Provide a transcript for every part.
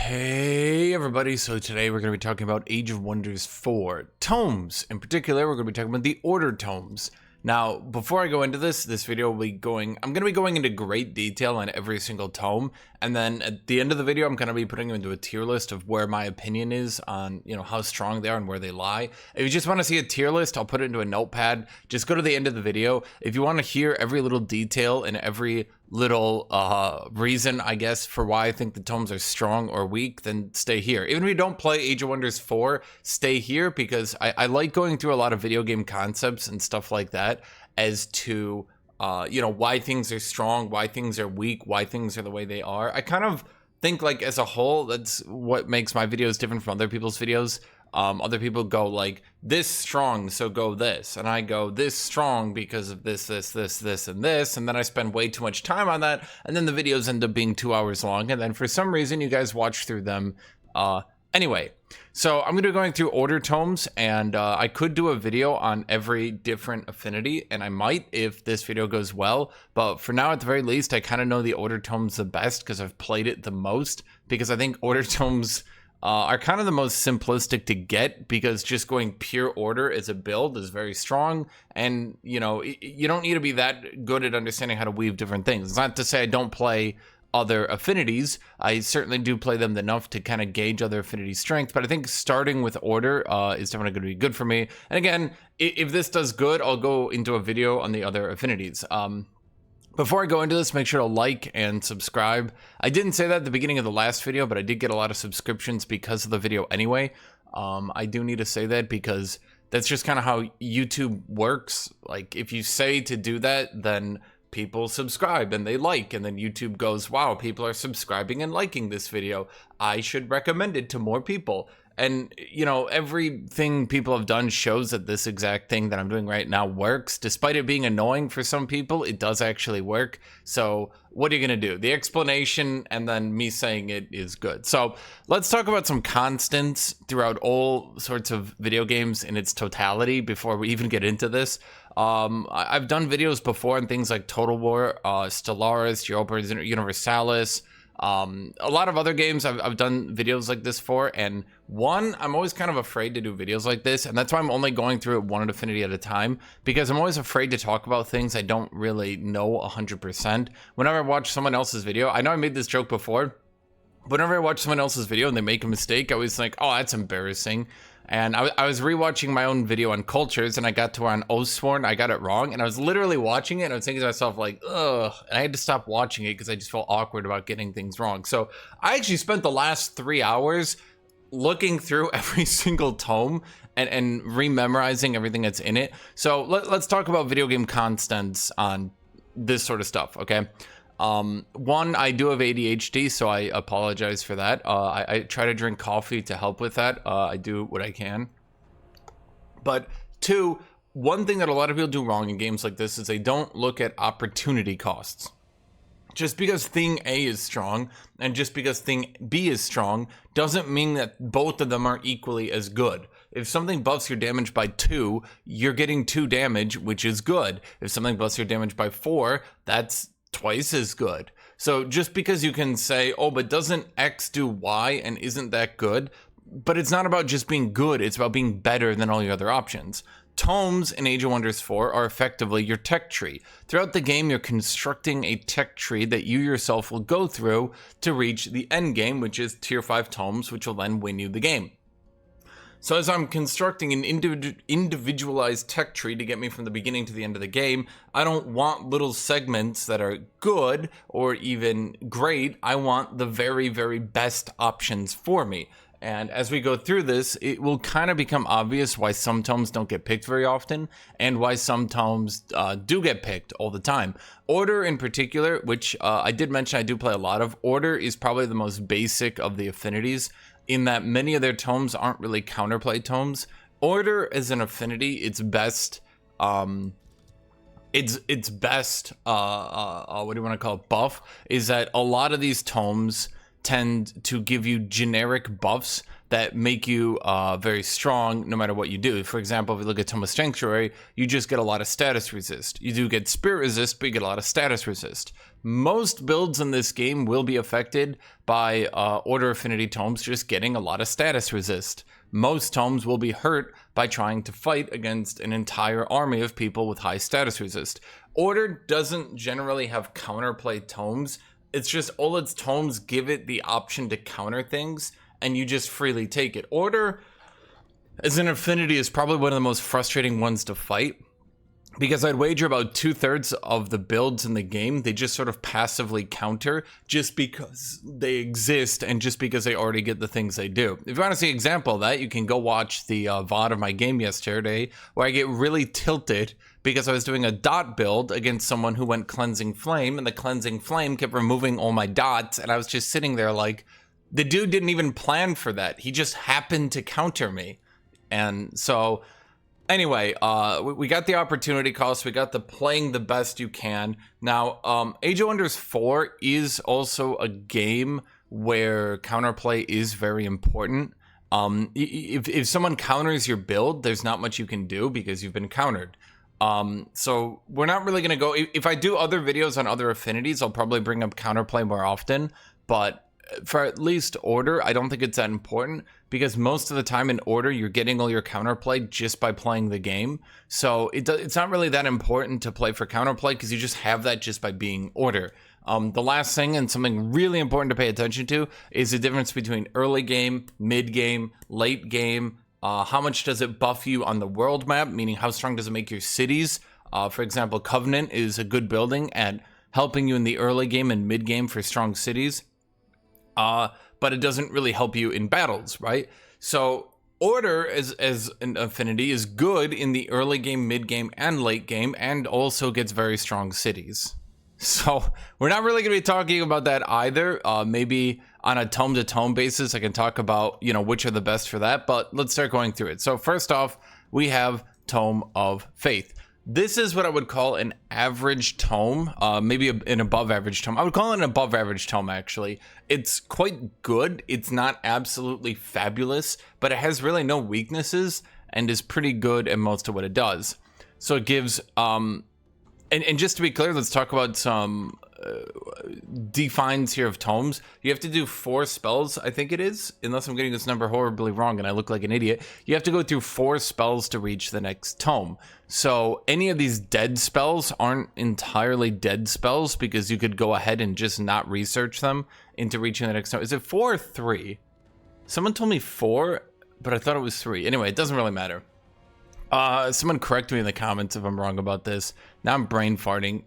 Hey everybody, so today we're going to be talking about Age of Wonders 4 tomes. In particular, we're going to be talking about the Order tomes. Now, before I go into this video will be I'm going to be going into great detail on every single tome, and then at the end of the video, I'm going to be putting them into a tier list of where my opinion is on, how strong they are and where they lie. If you just want to see a tier list, I'll put it into a notepad. Just go to the end of the video. If you want to hear every little detail and every little reason, I guess, for why I think the tomes are strong or weak, then stay here. Even if you don't play Age of Wonders 4, stay here, because I like going through a lot of video game concepts and stuff like that as to why things are strong, why things are weak, why things are the way they are. I kind of think, like, as a whole, that's what makes my videos different from other people's videos. Other people go like, this strong, so go this, and I go this strong because of this, and this, and then I spend way too much time on that, and then the videos end up being 2 hours long, and then for some reason you guys watch through them. Anyway, so I'm going to be going through Order tomes, and I could do a video on every different affinity, and I might if this video goes well, but for now, at the very least, I kind of know the Order tomes the best because I've played it the most, because I think Order tomes are kind of the most simplistic to get, because just going pure order as a build is very strong, and you don't need to be that good at understanding how to weave different things. It's not to say I don't play other affinities. I certainly do play them enough to kind of gauge other affinity strength, but I think starting with order is definitely going to be good for me. And again, if this does good, I'll go into a video on the other affinities. Before I go into this, make sure to like and subscribe. I didn't say that at the beginning of the last video, but I did get a lot of subscriptions because of the video anyway. I do need to say that because that's just kind of how YouTube works. Like, if you say to do that, then people subscribe and they like, and then YouTube goes, wow, people are subscribing and liking this video. I should recommend it to more people. And, everything people have done shows that this exact thing that I'm doing right now works. Despite it being annoying for some people, it does actually work. So what are you going to do? The explanation and then me saying it is good. So let's talk about some constants throughout all sorts of video games in its totality before we even get into this. I've done videos before on things like Total War, Stellaris, Europa Universalis, a lot of other games I've done videos like this for, and I'm always kind of afraid to do videos like this, and that's why I'm only going through it one affinity at a time, because I'm always afraid to talk about things I don't really know 100%. Whenever I watch someone else's video, I know I made this joke before, but whenever I watch someone else's video and they make a mistake, I always think, oh, that's embarrassing. And I was rewatching my own video on cultures, and I got to where on Oathsworn I got it wrong, and I was literally watching it, and I was thinking to myself, like, ugh, and I had to stop watching it because I just felt awkward about getting things wrong. So I actually spent the last 3 hours looking through every single tome and rememorizing everything that's in it. So let's talk about video game constants on this sort of stuff, okay? One, I do have ADHD, so I apologize for that. I try to drink coffee to help with that. I do what I can. But two, one thing that a lot of people do wrong in games like this is they don't look at opportunity costs. Just because thing A is strong and just because thing B is strong doesn't mean that both of them are equally as good. If something buffs your damage by 2, you're getting 2 damage, which is good. If something buffs your damage by 4, that's twice as good. So just because you can say, oh, but doesn't X do Y and isn't that good? But it's not about just being good, it's about being better than all your other options. Tomes in Age of Wonders 4 are effectively your tech tree. Throughout the game, you're constructing a tech tree that you yourself will go through to reach the end game, which is tier 5 tomes, which will then win you the game. So as I'm constructing an individualized tech tree to get me from the beginning to the end of the game, I don't want little segments that are good or even great. I want the very, very best options for me. And as we go through this, it will kind of become obvious why some tomes don't get picked very often and why some tomes do get picked all the time. Order in particular, which I did mention I do play a lot of, Order is probably the most basic of the affinities, in that many of their tomes aren't really counterplay tomes. Order as an affinity, its best, what do you want to call it, buff, is that a lot of these tomes tend to give you generic buffs that make you very strong no matter what you do. For example, if you look at Tome of Sanctuary, you just get a lot of status resist. You do get spirit resist, but you get a lot of status resist. Most builds in this game will be affected by Order Affinity tomes just getting a lot of status resist. Most tomes will be hurt by trying to fight against an entire army of people with high status resist. Order doesn't generally have counterplay tomes. It's just all its tomes give it the option to counter things, and you just freely take it. Order as an affinity is probably one of the most frustrating ones to fight, because I'd wager about 2/3 of the builds in the game, they just sort of passively counter just because they exist and just because they already get the things they do. If you want to see an example of that, you can go watch the VOD of my game yesterday, where I get really tilted because I was doing a dot build against someone who went Cleansing Flame, and the Cleansing Flame kept removing all my dots, and I was just sitting there like, the dude didn't even plan for that. He just happened to counter me. And so anyway, we got the opportunity cost. We got the playing the best you can. Now, Age of Wonders 4 is also a game where counterplay is very important. If someone counters your build, there's not much you can do because you've been countered. So we're not really going to go... If I do other videos on other affinities, I'll probably bring up counterplay more often. But for at least Order, I don't think it's that important, because most of the time in Order, you're getting all your counterplay just by playing the game. So it's not really that important to play for counterplay, because you just have that just by being Order. The last thing, and something really important to pay attention to, is the difference between early game, mid game, late game. How much does it buff you on the world map, meaning how strong does it make your cities? For example, Covenant is a good building at helping you in the early game and mid game for strong cities. But it doesn't really help you in battles, right? So Order as an affinity is good in the early game, mid game, and late game, and also gets very strong cities. So we're not really going to be talking about that either. Maybe on a tome-to-tome basis, I can talk about, which are the best for that, but let's start going through it. So first off, we have Tome of Faith. This is what I would call an average tome, maybe an above average tome. I would call it an above average tome, actually. It's quite good. It's not absolutely fabulous, but it has really no weaknesses and is pretty good at most of what it does. So it gives, and just to be clear, let's talk about some defines here of tomes. You have to do 4 spells, I think it is, unless I'm getting this number horribly wrong and I look like an idiot. You have to go through 4 spells to reach the next tome. So any of these dead spells aren't entirely dead spells, because you could go ahead and just not research them into reaching the next tome. Is it 4 or 3? Someone told me 4, but I thought it was 3. Anyway, it doesn't really matter. Someone correct me in the comments if I'm wrong about this. Now I'm brain farting.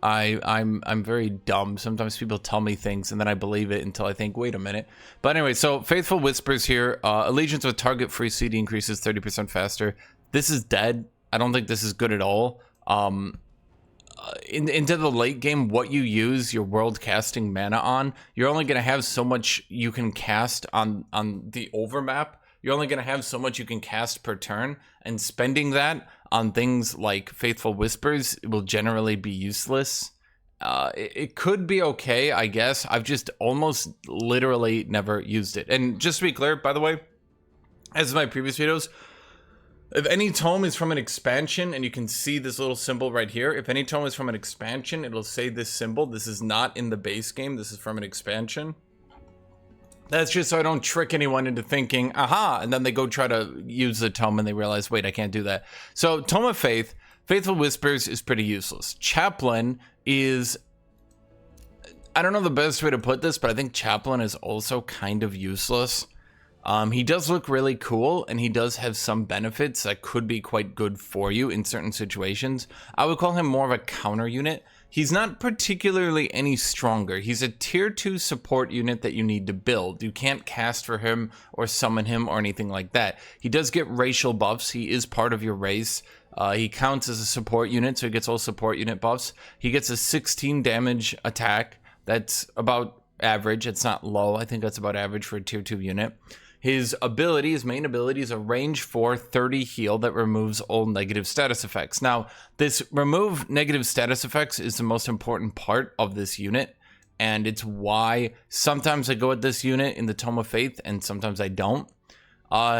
I'm very dumb. Sometimes people tell me things and then I believe it until I think, wait a minute. But anyway, so Faithful Whispers here. Allegiance with target free CD increases 30% faster. This is dead. I don't think this is good at all. Into the late game, what you use your world casting mana on, you're only going to have so much you can cast on the overmap. You're only going to have so much you can cast per turn, and spending that on things like Faithful Whispers will generally be useless. It could be okay, I guess. I've just almost literally never used it. And just to be clear, by the way, as in my previous videos, if any tome is from an expansion, and you can see this little symbol right here, if any tome is from an expansion, it'll say this symbol. This is not in the base game. This is from an expansion. That's just so I don't trick anyone into thinking, aha, and then they go try to use the tome and they realize, wait, I can't do that. So Tome of Faith, Faithful Whispers is pretty useless. Chaplain is, I don't know the best way to put this, but I think Chaplain is also kind of useless. He does look really cool, and he does have some benefits that could be quite good for you in certain situations. I would call him more of a counter unit. He's not particularly any stronger. He's a tier 2 support unit that you need to build. You can't cast for him or summon him or anything like that. He does get racial buffs. He is part of your race. He counts as a support unit, so he gets all support unit buffs. He gets a 16 damage attack. That's about average. It's not low. I think that's about average for a tier 2 unit. His ability, his main ability, is a range 4 30 heal that removes all negative status effects. Now, this remove negative status effects is the most important part of this unit, and it's why sometimes I go with this unit in the Tome of Faith and sometimes I don't.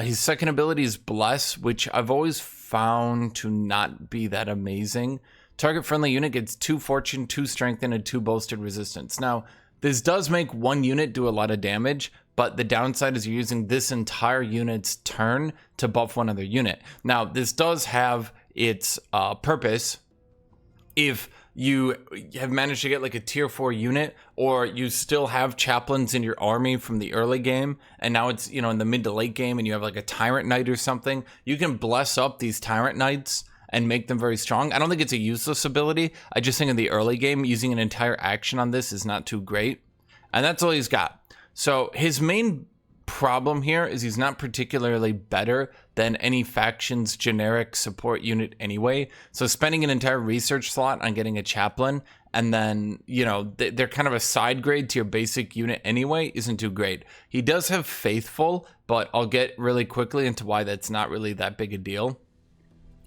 His second ability is Bless, which I've always found to not be that amazing. Target friendly unit gets 2 fortune, 2 strengthen, and 2 bolstered resistance. Now, this does make one unit do a lot of damage, but the downside is you're using this entire unit's turn to buff one other unit. Now, this does have its purpose if you have managed to get like a tier 4 unit, or you still have chaplains in your army from the early game, and now it's, you know, in the mid to late game, and you have like a tyrant knight or something. You can bless up these tyrant knights and make them very strong. I don't think it's a useless ability. I just think in the early game, using an entire action on this is not too great. And that's all he's got. So his main problem here is he's not particularly better than any faction's generic support unit anyway. So spending an entire research slot on getting a chaplain, and then, you know, they're kind of a side grade to your basic unit anyway, isn't too great. He does have Faithful, but I'll get really quickly into why that's not really that big a deal.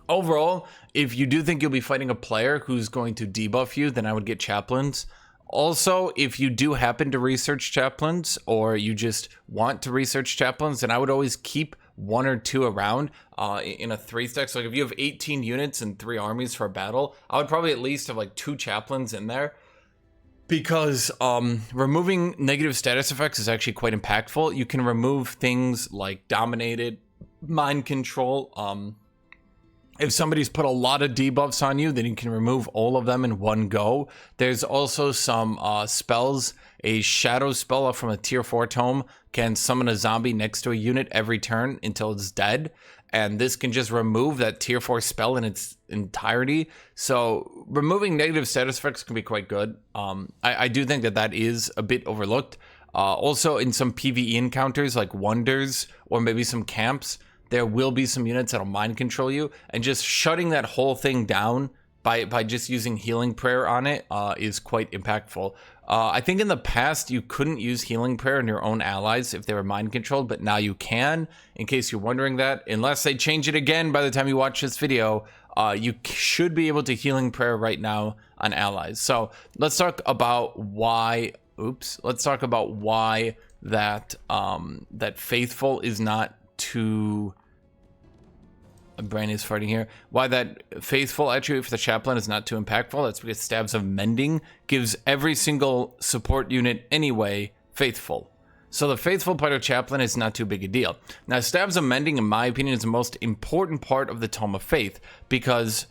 Overall, if you do think you'll be fighting a player who's going to debuff you, then I would get chaplains. Also, if you do happen to research chaplains, or you just want to research chaplains, then I would always keep 1 or 2 around in a 3 stack. So like if you have 18 units and 3 armies for a battle, I would probably at least have like 2 chaplains in there, because removing negative status effects is actually quite impactful. You can remove things like dominated, mind control. If somebody's put a lot of debuffs on you, then you can remove all of them in one go. There's also some spells. A shadow spell from a tier 4 tome can summon a zombie next to a unit every turn until it's dead. And this can just remove that tier 4 spell in its entirety. So removing negative status effects can be quite good. I do think that that is a bit overlooked. Also in some PvE encounters like Wonders or maybe some camps, there will be some units that'll mind control you, and just shutting that whole thing down by just using Healing Prayer on it is quite impactful. I think in the past you couldn't use Healing Prayer on your own allies if they were mind controlled, but now you can, in case you're wondering that. Unless they change it again by the time you watch this video, you should be able to Healing Prayer right now on allies. So let's talk about why, let's talk about why that, that Faithful is not too... My brain is farting here. Why that Faithful attribute for the chaplain is not too impactful. That's because Stabs of Mending gives every single support unit anyway Faithful. So the Faithful part of chaplain is not too big a deal. Now, Stabs of Mending, in my opinion, is the most important part of the Tome of Faith, because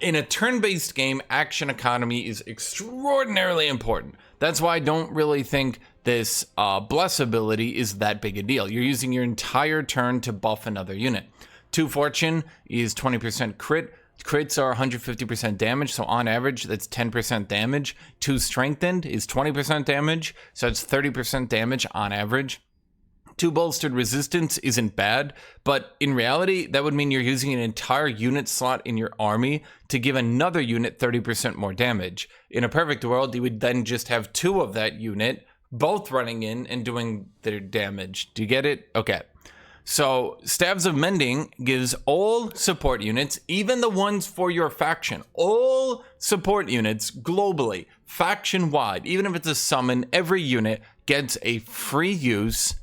in a turn-based game, action economy is extraordinarily important. That's why I don't really think this Bless ability is that big a deal. You're using your entire turn to buff another unit. 2 fortune is 20% crit. Crits are 150% damage, so on average, that's 10% damage. 2 strengthened is 20% damage, so it's 30% damage on average. 2 bolstered resistance isn't bad, but in reality, that would mean you're using an entire unit slot in your army to give another unit 30% more damage. In a perfect world, you would then just have 2 of that unit, both running in and doing their damage. Do you get it? Okay. So, Stabs of Mending gives all support units, even the ones for your faction, all support units globally, faction-wide, even if it's a summon, every unit gets a free use.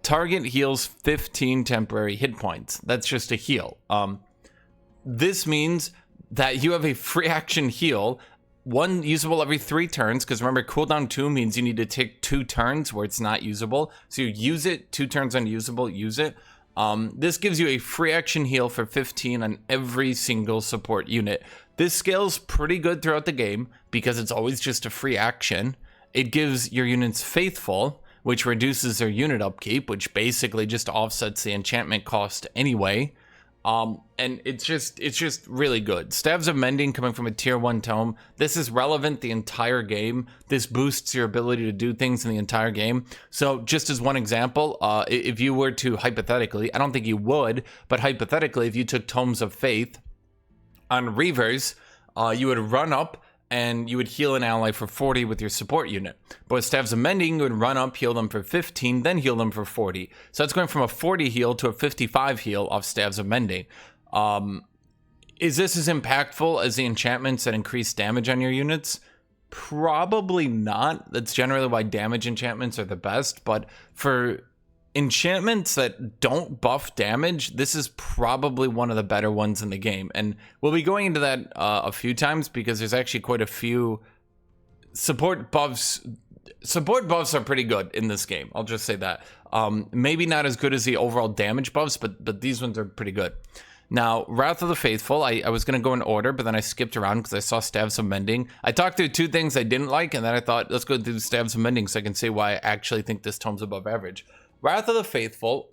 Target heals 15 temporary hit points. That's just a heal. This means that you have a free action heal, 1 usable every 3 turns, because remember, cooldown 2 means you need to take 2 turns where it's not usable. So you use it, 2 turns unusable, use it. This gives you a free action heal for 15 on every single support unit. This scales pretty good throughout the game because it's always just a free action. It gives your units Faithful, which reduces their unit upkeep, which basically just offsets the enchantment cost anyway. And it's just really good. Stabs of Mending coming from a tier 1 tome. This is relevant the entire game. This boosts your ability to do things in the entire game. So just as one example, if you were to hypothetically, I don't think you would, but hypothetically, if you took Tomes of Faith on Reavers, you would run up and you would heal an ally for 40 with your support unit. But with Stabs of Mending, you would run up, heal them for 15, then heal them for 40. So that's going from a 40 heal to a 55 heal off Stabs of Mending. Is this as impactful as the enchantments that increase damage on your units? Probably not. That's generally why damage enchantments are the best, but for enchantments that don't buff damage, this is probably one of the better ones in the game. And we'll be going into that a few times because there's actually quite a few support buffs. Support buffs are pretty good in this game. I'll just say that. Maybe not as good as the overall damage buffs, but these ones are pretty good. Now, Wrath of the Faithful, I was going to go in order, but then I skipped around because I saw Staves of Mending. I talked through 2 things I didn't like, and then I thought, let's go through the Staves of Mending so I can say why I actually think this tome's above average. Wrath of the Faithful,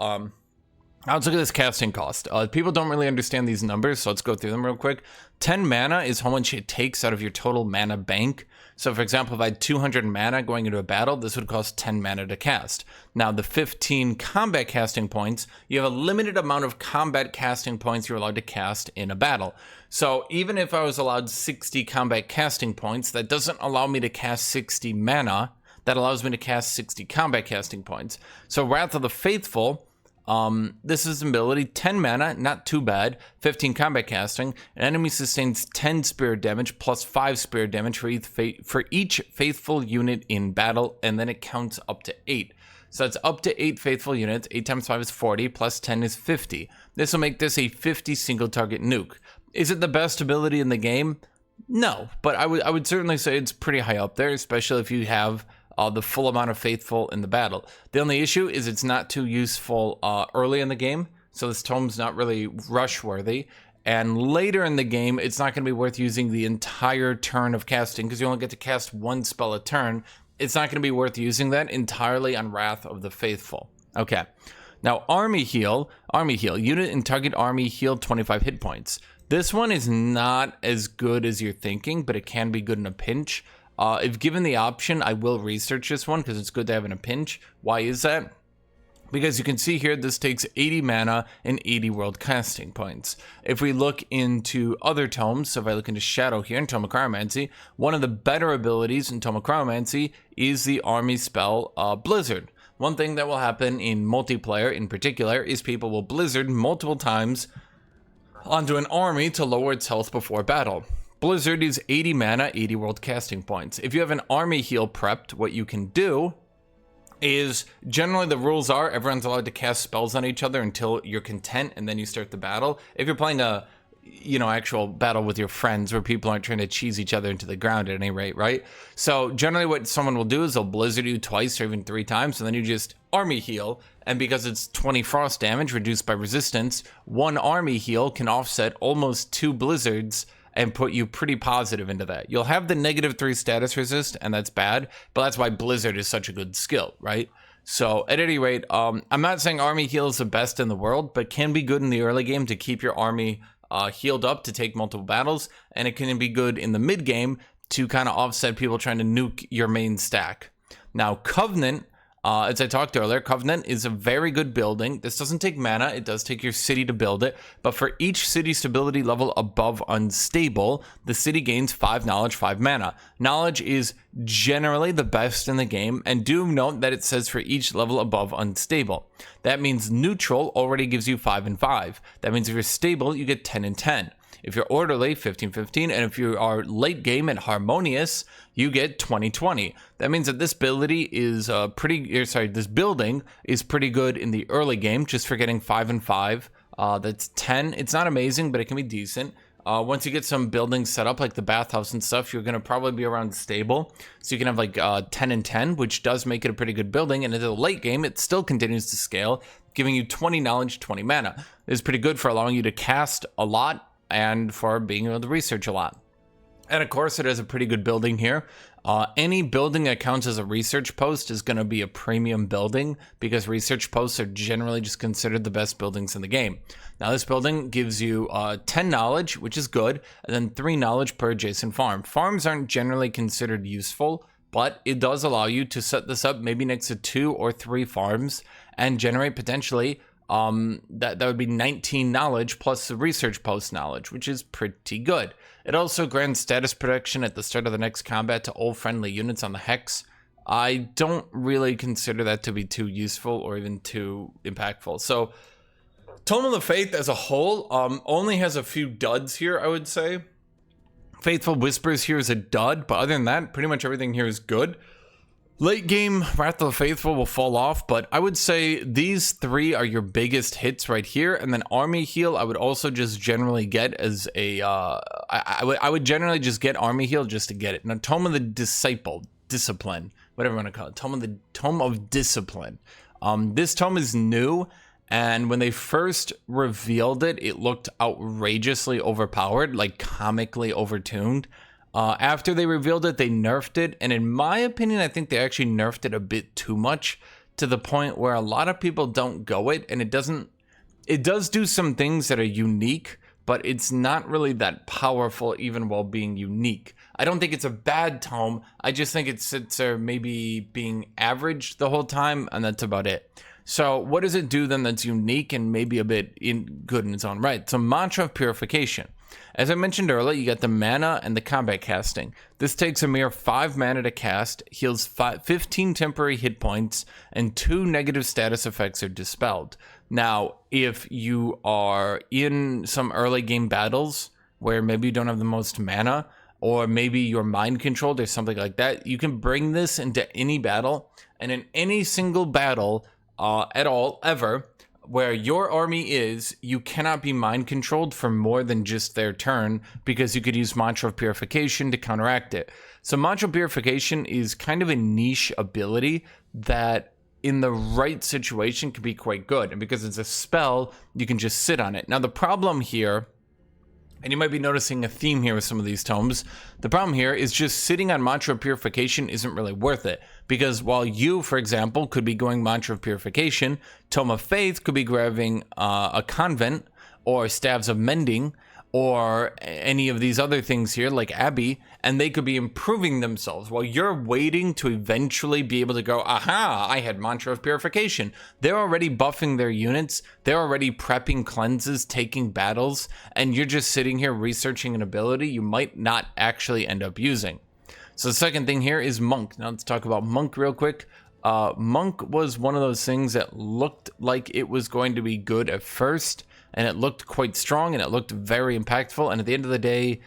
let's look at this casting cost. People don't really understand these numbers, so let's go through them real quick. 10 mana is how much it takes out of your total mana bank. So, for example, if I had 200 mana going into a battle, this would cost 10 mana to cast. Now, the 15 combat casting points, you have a limited amount of combat casting points you're allowed to cast in a battle. So, even if I was allowed 60 combat casting points, that doesn't allow me to cast 60 mana. That allows me to cast 60 combat casting points. So, Wrath of the Faithful, this is an ability, 10 mana, not too bad, 15 combat casting. An enemy sustains 10 spirit damage plus 5 spirit damage for each faithful unit in battle, and then it counts up to 8. So that's up to 8 faithful units. 8 times 5 is 40, plus 10 is 50. This will make this a 50 single target nuke. Is it the best ability in the game? No, but I would certainly say it's pretty high up there, especially if you have the full amount of faithful in the battle. The only issue is it's not too useful early in the game, so this tome's not really rush worthy. And later in the game, it's not going to be worth using the entire turn of casting because you only get to cast 1 spell a turn. It's not going to be worth using that entirely on Wrath of the Faithful. Okay, now Army Heal. Unit in target army heal 25 hit points. This one is not as good as you're thinking, but it can be good in a pinch. If given the option, I will research this one because it's good to have in a pinch. Why is that? Because you can see here, this takes 80 mana and 80 world casting points. If we look into other tomes, so if I look into Shadow here in Tome of Cryomancy, one of the better abilities in Tome of Cryomancy is the army spell Blizzard. One thing that will happen in multiplayer in particular is people will Blizzard multiple times onto an army to lower its health before battle. Blizzard is 80 mana, 80 world casting points. If you have an army heal prepped, what you can do is, generally the rules are everyone's allowed to cast spells on each other until you're content and then you start the battle. If you're playing a, actual battle with your friends where people aren't trying to cheese each other into the ground at any rate, right? So generally what someone will do is they'll Blizzard you twice or even 3 times and then you just army heal. And because it's 20 frost damage reduced by resistance, 1 army heal can offset almost 2 blizzards and put you pretty positive into that. You'll have the -3 status resist, and that's bad, but that's why Blizzard is such a good skill, right? So at any rate, I'm not saying army heal is the best in the world, but can be good in the early game to keep your army healed up to take multiple battles, and it can be good in the mid game to kind of offset people trying to nuke your main stack. Now, Covenant, as I talked earlier, Covenant is a very good building. This doesn't take mana, it does take your city to build it, but for each city stability level above unstable, the city gains 5 knowledge, 5 mana. Knowledge is generally the best in the game, and do note that it says for each level above unstable. That means neutral already gives you 5 and 5. That means if you're stable, you get 10 and 10. If you're orderly, 15-15, and if you are late game and harmonious, you get 20-20. That means that this ability is this building is pretty good in the early game, just for getting 5 and 5. That's 10. It's not amazing, but it can be decent. Once you get some buildings set up, like the bathhouse and stuff, you're going to probably be around stable. So you can have like 10 and 10, which does make it a pretty good building. And in the late game, it still continues to scale, giving you 20 knowledge, 20 mana. This is pretty good for allowing you to cast a lot and for being able to research a lot. And of course, it has a pretty good building here. Any building that counts as a research post is going to be a premium building because research posts are generally just considered the best buildings in the game. Now, this building gives you 10 knowledge, which is good, and then 3 knowledge per adjacent farm. Farms aren't generally considered useful, but it does allow you to set this up maybe next to 2 or 3 farms and generate potentially that would be 19 knowledge plus the research post knowledge, which is pretty good. It also grants status protection at the start of the next combat to all friendly units on the hex. I don't really consider that to be too useful or even too impactful. So Tome of the Faith as a whole only has a few duds here, I would say. Faithful Whispers here is a dud, but other than that, pretty much everything here is good. Late game, Wrath of the Faithful will fall off, but I would say these three are your biggest hits right here. And then Army Heal, I would also just generally get as a, I would generally just get Army Heal just to get it. Now, Tome of the Discipline, whatever you want to call it, Tome of Discipline. This tome is new, and when they first revealed it, it looked outrageously overpowered, like comically overtuned. After they revealed it, they nerfed it, and in my opinion, I think they actually nerfed it a bit too much, to the point where a lot of people don't go it, and it does do some things that are unique, but it's not really that powerful even while being unique. I don't think it's a bad tome, I just think it sits there maybe being average the whole time, and that's about it. So what does it do then that's unique and maybe a bit good in its own right? So Mantra of Purification. As I mentioned earlier, you got the mana and the combat casting. This takes a mere 5 mana to cast, heals 15 temporary hit points, and 2 negative status effects are dispelled. Now, if you are in some early game battles where maybe you don't have the most mana, or maybe you're mind controlled or something like that, you can bring this into any battle, and in any single battle at all, ever, where your army is, you cannot be mind controlled for more than just their turn, because you could use Mantra of Purification to counteract it. So Mantra of Purification is kind of a niche ability that in the right situation can be quite good. And because it's a spell, you can just sit on it. Now the problem here, and you might be noticing a theme here with some of these tomes, the problem here is just sitting on Mantra of Purification isn't really worth it. Because while you, for example, could be going Mantra of Purification, Tome of Faith could be grabbing a Convent, or Staves of Mending, or any of these other things here like Abbey, and they could be improving themselves while you're waiting to eventually be able to go, aha, I had Mantra of Purification. They're already buffing their units, they're already prepping cleanses, taking battles, and you're just sitting here researching an ability you might not actually end up using. So the second thing here is Monk. Now let's talk about Monk real quick. Monk was one of those things that looked like it was going to be good at first, and it looked quite strong, and it looked very impactful, and at the end of the day,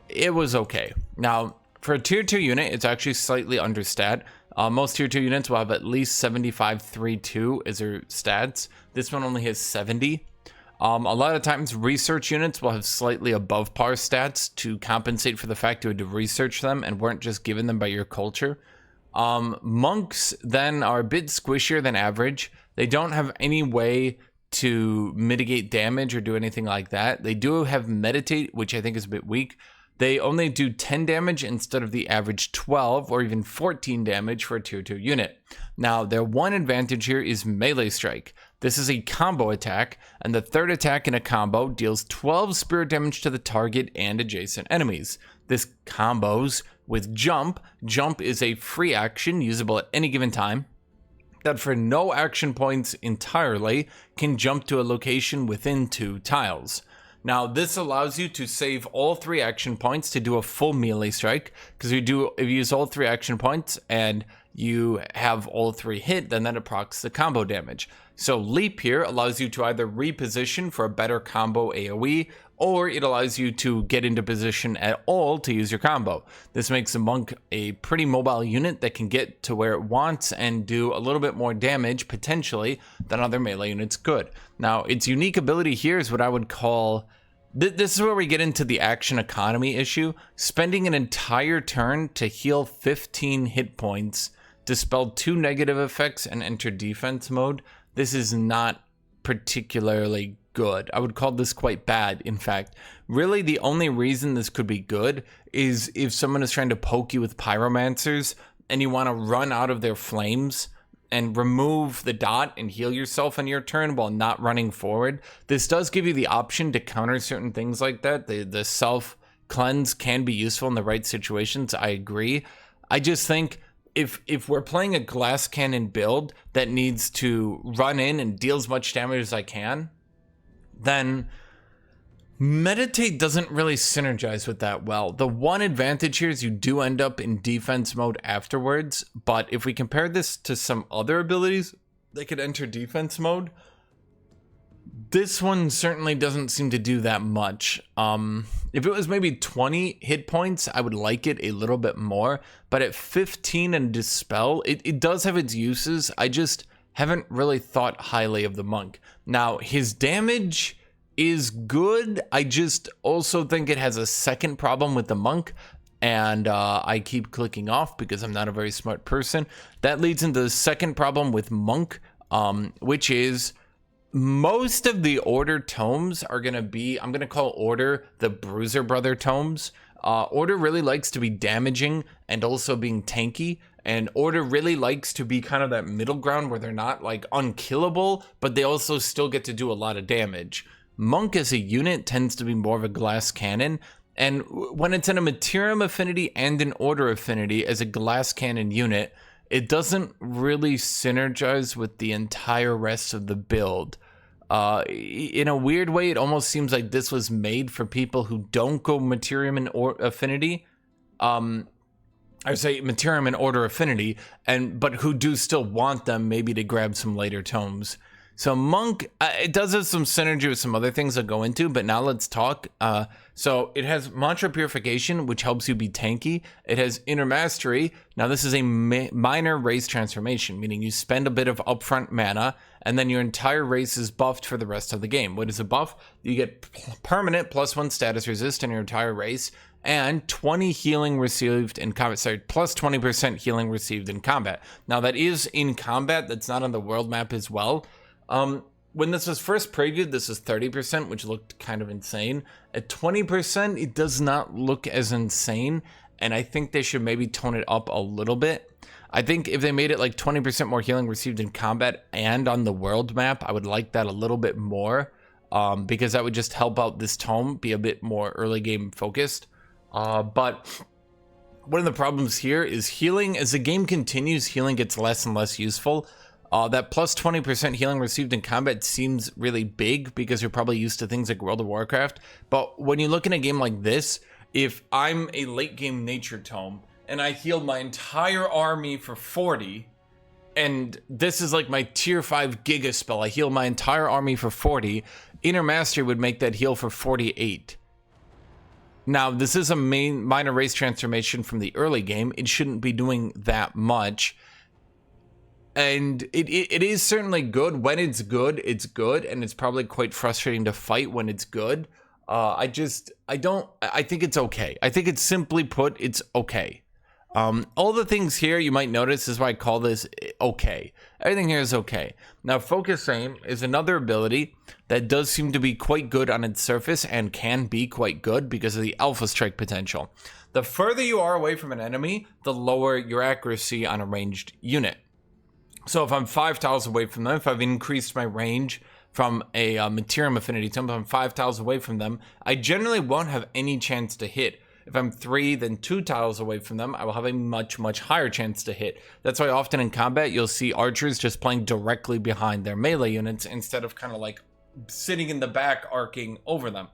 it was okay. Now, for a tier 2 unit, it's actually slightly understat. Most tier 2 units will have at least 75-3-2 as their stats. This one only has 70. A lot of times, research units will have slightly above par stats to compensate for the fact you had to research them and weren't just given them by your culture. Monks then are a bit squishier than average. They don't have any way to mitigate damage or do anything like that. They do have Meditate, which I think is a bit weak. They only do 10 damage instead of the average 12 or even 14 damage for a tier 2 unit. Now, their one advantage here is Melee Strike. This is a combo attack, and the third attack in a combo deals 12 spirit damage to the target and adjacent enemies. This combos with Jump. Jump is a free action usable at any given time that for no action points entirely can jump to a location within 2 tiles. Now this allows you to save all 3 action points to do a full melee strike, because if you use all 3 action points and you have all 3 hit, then that procs the combo damage. So Leap here allows you to either reposition for a better combo AoE, or it allows you to get into position at all to use your combo. This makes the Monk a pretty mobile unit that can get to where it wants and do a little bit more damage, potentially, than other melee units could. Now, its unique ability here is what I would call... This is where we get into the action economy issue. Spending an entire turn to heal 15 hit points, dispel 2 negative effects, and enter defense mode. This is not particularly good. I would call this quite bad, in fact. Really, the only reason this could be good is if someone is trying to poke you with pyromancers and you want to run out of their flames and remove the dot and heal yourself on your turn while not running forward. This does give you the option to counter certain things like that. The self cleanse can be useful in the right situations. I agree. I just think if we're playing a glass cannon build that needs to run in and deal as much damage as I can, then Meditate doesn't really synergize with that well. The one advantage here is you do end up in defense mode afterwards, but if we compare this to some other abilities that could enter defense mode, This one certainly doesn't seem to do that much. If it was maybe 20 hit points, I would like it a little bit more. But at 15 and Dispel, it does have its uses. I just haven't really thought highly of the monk. Now, his damage is good. I just also think it has a second problem with the monk. And I keep clicking off because I'm not a very smart person. That leads into the second problem with monk, which is most of the Order tomes are going to be, I'm going to call Order the Bruiser Brother tomes. Order really likes to be damaging and also being tanky. And Order really likes to be kind of that middle ground where they're not like unkillable, but they also still get to do a lot of damage. Monk as a unit tends to be more of a glass cannon. And when it's in a Materium affinity and an Order affinity as a glass cannon unit, it doesn't really synergize with the entire rest of the build. In a weird way, it almost seems like this was made for people who don't go Materium and affinity. I say Materium and Order affinity, but who do still want them maybe to grab some later tomes. So Monk, it does have some synergy with some other things I'll go into, but now let's talk. So it has Mantra Purification, which helps you be tanky. It has Inner Mastery. Now this is a minor race transformation, meaning you spend a bit of upfront mana, and then your entire race is buffed for the rest of the game. What is a buff? You get permanent +1 status resist in your entire race, and 20 healing received in combat. Sorry, plus 20% healing received in combat. Now that is in combat, that's not on the world map as well. When this was first previewed, this was 30%, which looked kind of insane. At 20%, it does not look as insane, and I think they should maybe tone it up a little bit. I think if they made it like 20% more healing received in combat and on the world map, I would like that a little bit more, because that would just help out this tome be a bit more early game focused. But one of the problems here is healing. As the game continues, healing gets less and less useful. That plus 20% healing received in combat seems really big because you're probably used to things like World of Warcraft. But when you look in a game like this, if I'm a late game nature tome and I heal my entire army for 40, and this is like my tier 5 Giga spell, I heal my entire army for 40, Inner Mastery would make that heal for 48. Now, this is a minor race transformation from the early game. It shouldn't be doing that much. And it is certainly good. When it's good, and it's probably quite frustrating to fight when it's good. I think it's okay. I think it's simply put, it's okay. All the things here you might notice is why I call this okay. Everything here is okay. Now, Focus Aim is another ability that does seem to be quite good on its surface and can be quite good because of the Alpha Strike potential. The further you are away from an enemy, the lower your accuracy on a ranged unit. So if I'm 5 tiles away from them, if I've increased my range from a Materium affinity tome, if I'm 5 tiles away from them, I generally won't have any chance to hit. If I'm 3, then 2 tiles away from them, I will have a much, much higher chance to hit. That's why often in combat, you'll see archers just playing directly behind their melee units instead of kind of like sitting in the back arcing over them.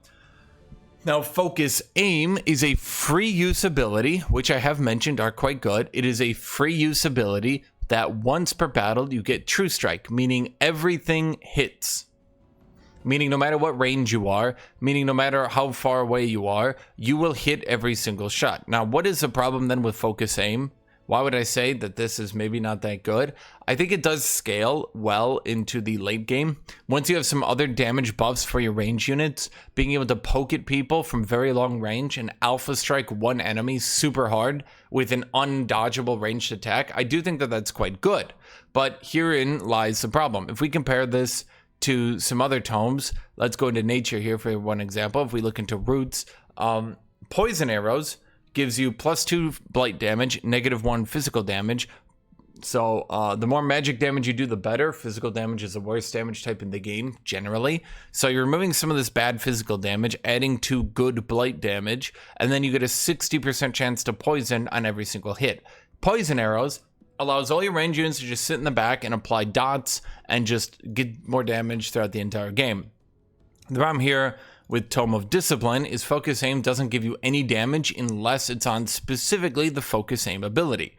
Now, Focus Aim is a free use ability, which I have mentioned are quite good. It is a free use ability that once per battle you get True Strike, meaning everything hits. Meaning no matter what range you are, meaning no matter how far away you are, you will hit every single shot. Now, what is the problem then with Focus Aim? Why would I say that this is maybe not that good? I think it does scale well into the late game. Once you have some other damage buffs for your range units, being able to poke at people from very long range and alpha strike one enemy super hard with an undodgeable ranged attack, I do think that that's quite good. But herein lies the problem. If we compare this to some other tomes, let's go into nature here for one example. If we look into roots, Poison Arrows gives you +2 blight damage, -1 physical damage. So the more magic damage you do, the better. Physical damage is the worst damage type in the game, generally. So you're removing some of this bad physical damage, adding to good blight damage, and then you get a 60% chance to poison on every single hit. Poison Arrows allows all your range units to just sit in the back and apply dots and just get more damage throughout the entire game. The problem here with Tome of Discipline is Focus Aim doesn't give you any damage unless it's on specifically the Focus Aim ability.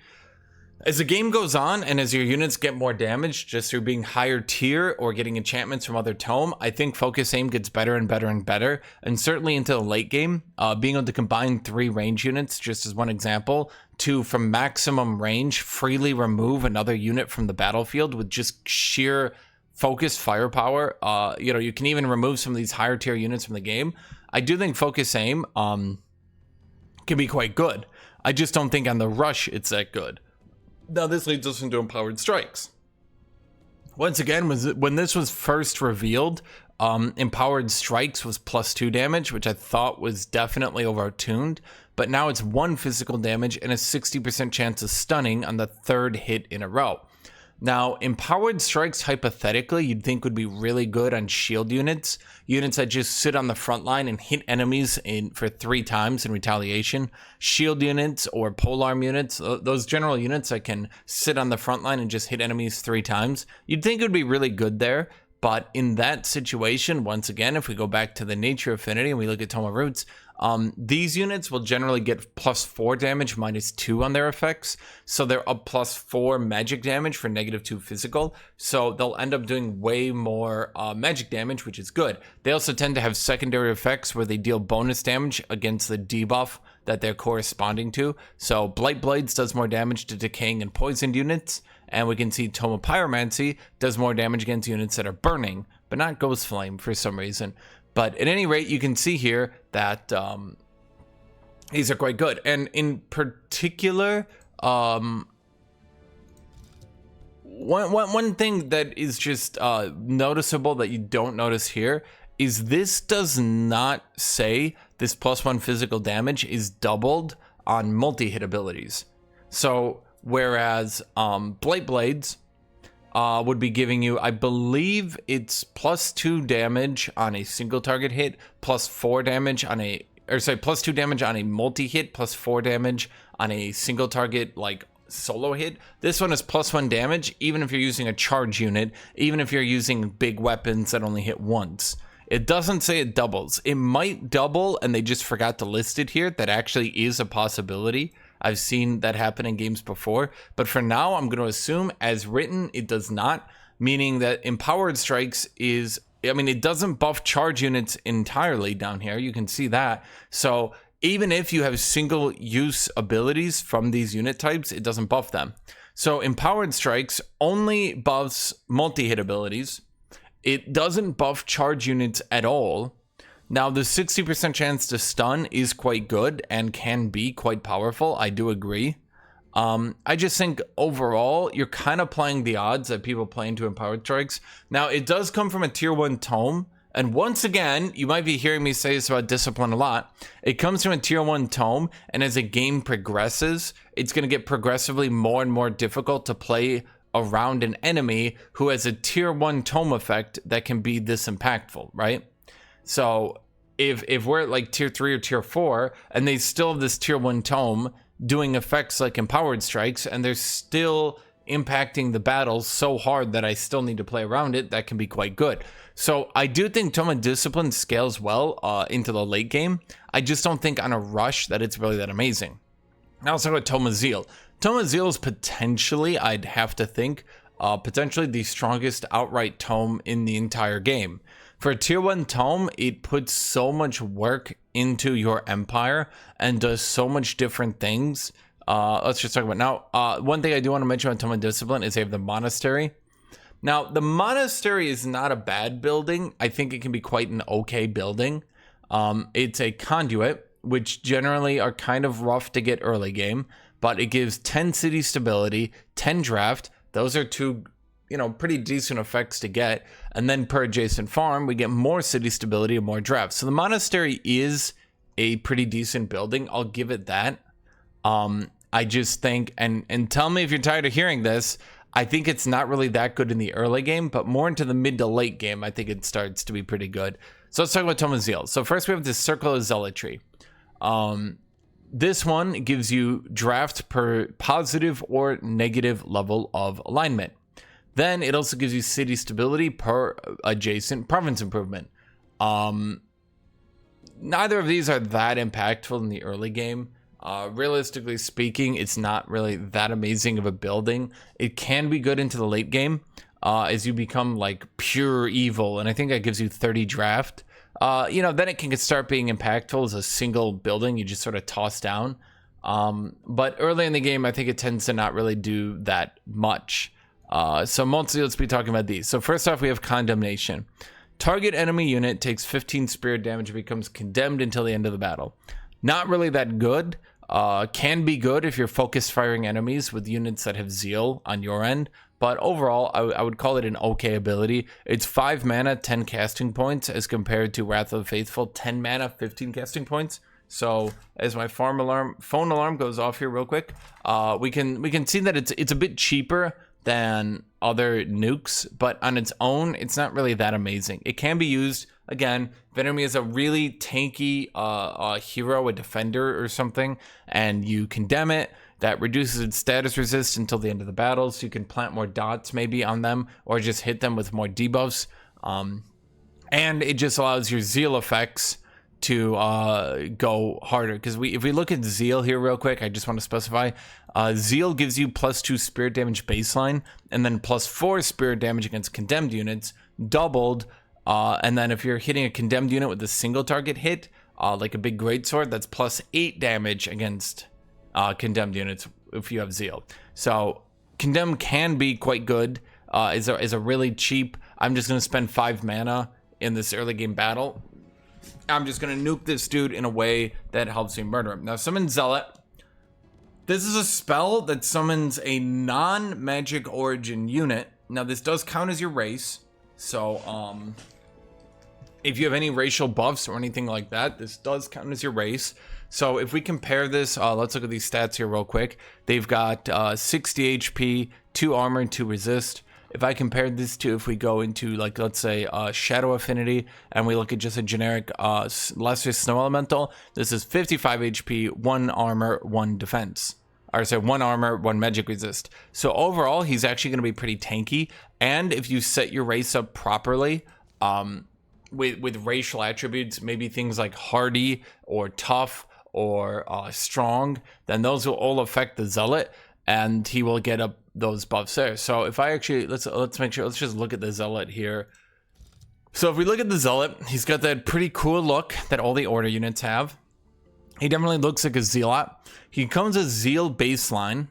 As the game goes on and as your units get more damage just through being higher tier or getting enchantments from other tome, I think focus aim gets better and better and better. And certainly into the late game, being able to combine 3 range units, just as one example, to from maximum range freely remove another unit from the battlefield with just sheer focused firepower. You can even remove some of these higher tier units from the game. I do think focus aim can be quite good. I just don't think on the rush it's that good. Now this leads us into empowered strikes. Once again, when this was first revealed, empowered strikes was +2 damage, which I thought was definitely overtuned, but now it's 1 physical damage and a 60% chance of stunning on the 3rd hit in a row. Now, empowered strikes, hypothetically, you'd think would be really good on shield units that just sit on the front line and hit enemies for 3 times in retaliation. Shield units or polearm units, those general units that can sit on the front line and just hit enemies 3 times, you'd think it would be really good there. But in that situation, once again, if we go back to the nature affinity and we look at Tome of Roots, these units will generally get +4 damage, -2 on their effects. So they're up +4 magic damage for -2 physical. So they'll end up doing way more magic damage, which is good. They also tend to have secondary effects where they deal bonus damage against the debuff that they're corresponding to. So Blight Blades does more damage to decaying and poisoned units. And we can see Tome of Pyromancy does more damage against units that are burning, but not Ghost Flame for some reason. But at any rate, you can see here that these are quite good. And in particular, one thing that is just noticeable that you don't notice here is this does not say this +1 physical damage is doubled on multi-hit abilities. So whereas Blight Blades would be giving you, I believe it's +2 damage on a single target hit, +4 damage on +2 damage on a multi-hit, +4 damage on a single target like solo hit. This one is +1 damage even if you're using a charge unit, even if you're using big weapons that only hit once. It doesn't say it doubles. It might double and they just forgot to list it here. That actually is a possibility. I've seen that happen in games before, but for now, I'm going to assume as written, it does not, meaning that empowered strikes it doesn't buff charge units entirely down here. You can see that. So even if you have single use abilities from these unit types, it doesn't buff them. So empowered strikes only buffs multi-hit abilities. It doesn't buff charge units at all. Now, the 60% chance to stun is quite good and can be quite powerful. I do agree. I just think overall, you're kind of playing the odds that people play into empowered strikes. Now, it does come from a tier 1 tome. And once again, you might be hearing me say this about Discipline a lot. It comes from a tier 1 tome. And as the game progresses, it's going to get progressively more and more difficult to play around an enemy who has a tier 1 tome effect that can be this impactful, right? So if we're at like tier 3 or tier 4 and they still have this tier 1 tome doing effects like empowered strikes and they're still impacting the battles so hard that I still need to play around it, that can be quite good. So I do think Tome of Discipline scales well into the late game. I just don't think on a rush that it's really that amazing. Now let's talk about Tome of Zeal. Tome of Zeal is potentially, I'd have to think, potentially the strongest outright tome in the entire game. For a tier 1 tome, it puts so much work into your empire and does so much different things. Let's just talk about now. One thing I do want to mention on Tome of Discipline is they have the monastery. Now, the monastery is not a bad building. I think it can be quite an okay building. It's a conduit, which generally are kind of rough to get early game, but it gives 10 city stability, 10 draft. Those are 2 pretty decent effects to get. And then per adjacent farm, we get more city stability and more draft. So the monastery is a pretty decent building. I'll give it that. I just think, and tell me if you're tired of hearing this, I think it's not really that good in the early game, but more into the mid to late game, I think it starts to be pretty good. So let's talk about Tome of Zeal. So first we have this Circle of Zealotry. This one gives you draft per positive or negative level of alignment. Then it also gives you city stability per adjacent province improvement. Neither of these are that impactful in the early game. Realistically speaking, it's not really that amazing of a building. It can be good into the late game as you become like pure evil, and I think that gives you 30 draft. Then it can start being impactful as a single building you just sort of toss down. But early in the game, I think it tends to not really do that much. So mostly let's be talking about these. So first off, we have Condemnation. Target enemy unit takes 15 spirit damage and becomes condemned until the end of the battle. Not really that good. Can be good if you're focused firing enemies with units that have Zeal on your end. But overall, I would call it an okay ability. It's 5 mana, 10 casting points, as compared to Wrath of the Faithful, 10 mana, 15 casting points. So as my phone alarm goes off here real quick, we can see that it's a bit cheaper than other nukes, but on its own, it's not really that amazing. It can be used, again, if enemy is a really tanky hero, a defender or something, and you condemn it, that reduces its status resist until the end of the battle, so you can plant more dots maybe on them, or just hit them with more debuffs. And it just allows your Zeal effects to go harder, because if we look at Zeal here real quick, I just want to specify, Zeal gives you +2 spirit damage baseline, and then +4 spirit damage against condemned units, doubled, and then if you're hitting a condemned unit with a single target hit, like a big greatsword, that's +8 damage against condemned units if you have Zeal. So condemn can be quite good, is a really cheap, I'm just going to spend 5 mana in this early game battle. I'm just going to nuke this dude in a way that helps me murder him. Now, Summon Zealot. This is a spell that summons a non-magic origin unit. Now, this does count as your race. So, if you have any racial buffs or anything like that, this does count as your race. So, if we compare this, let's look at these stats here real quick. They've got 60 HP, 2 armor, and 2 resist. If I compare this to, if we go into, like, let's say, Shadow Affinity, and we look at just a generic Lesser Snow Elemental, this is 55 HP, 1 armor, 1 defense. Or, sorry, 1 armor, 1 magic resist. So, overall, he's actually going to be pretty tanky. And if you set your race up properly, with racial attributes, maybe things like hardy, or tough, or strong, then those will all affect the Zealot, and he will get up those buffs there. So if I actually, let's make sure, let's just look at the Zealot here. So if we look at the Zealot, he's got that pretty cool look that all the order units have. He definitely looks like a Zealot. He comes as Zeal baseline.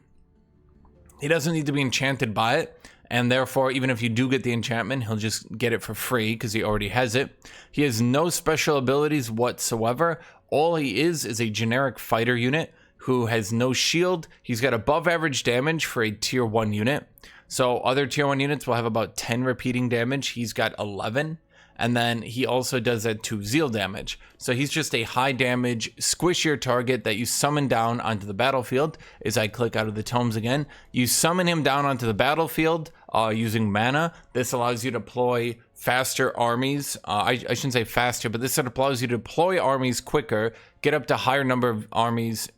He doesn't need to be enchanted by it, and therefore, even if you do get the enchantment, he'll just get it for free because he already has it. He has no special abilities whatsoever. All he is a generic fighter unit who has no shield. He's got above average damage for a tier 1 unit. So other tier 1 units will have about 10 repeating damage. He's got 11. And then he also does that 2 Zeal damage. So he's just a high damage, squish your target that you summon down onto the battlefield. As I click out of the tomes again, you summon him down onto the battlefield using mana. This allows you to deploy faster armies. I shouldn't say faster, but this allows you to deploy armies quicker, get up to higher number of armies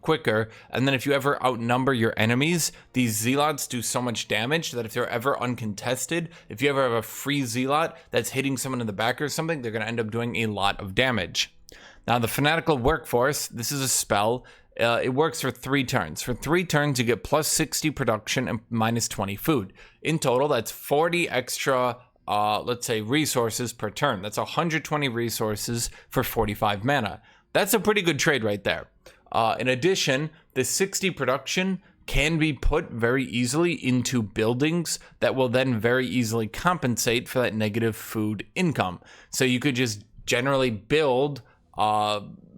quicker, and then if you ever outnumber your enemies, these Zealots do so much damage that if they're ever uncontested, if you ever have a free Zealot that's hitting someone in the back or something, they're going to end up doing a lot of damage. Now, the Fanatical Workforce, this is a spell. It works for 3 turns. For 3 turns, you get +60 production and -20 food. In total, that's 40 extra, let's say, resources per turn. That's 120 resources for 45 mana. That's a pretty good trade right there. In addition, the 60 production can be put very easily into buildings that will then very easily compensate for that negative food income. So you could just generally build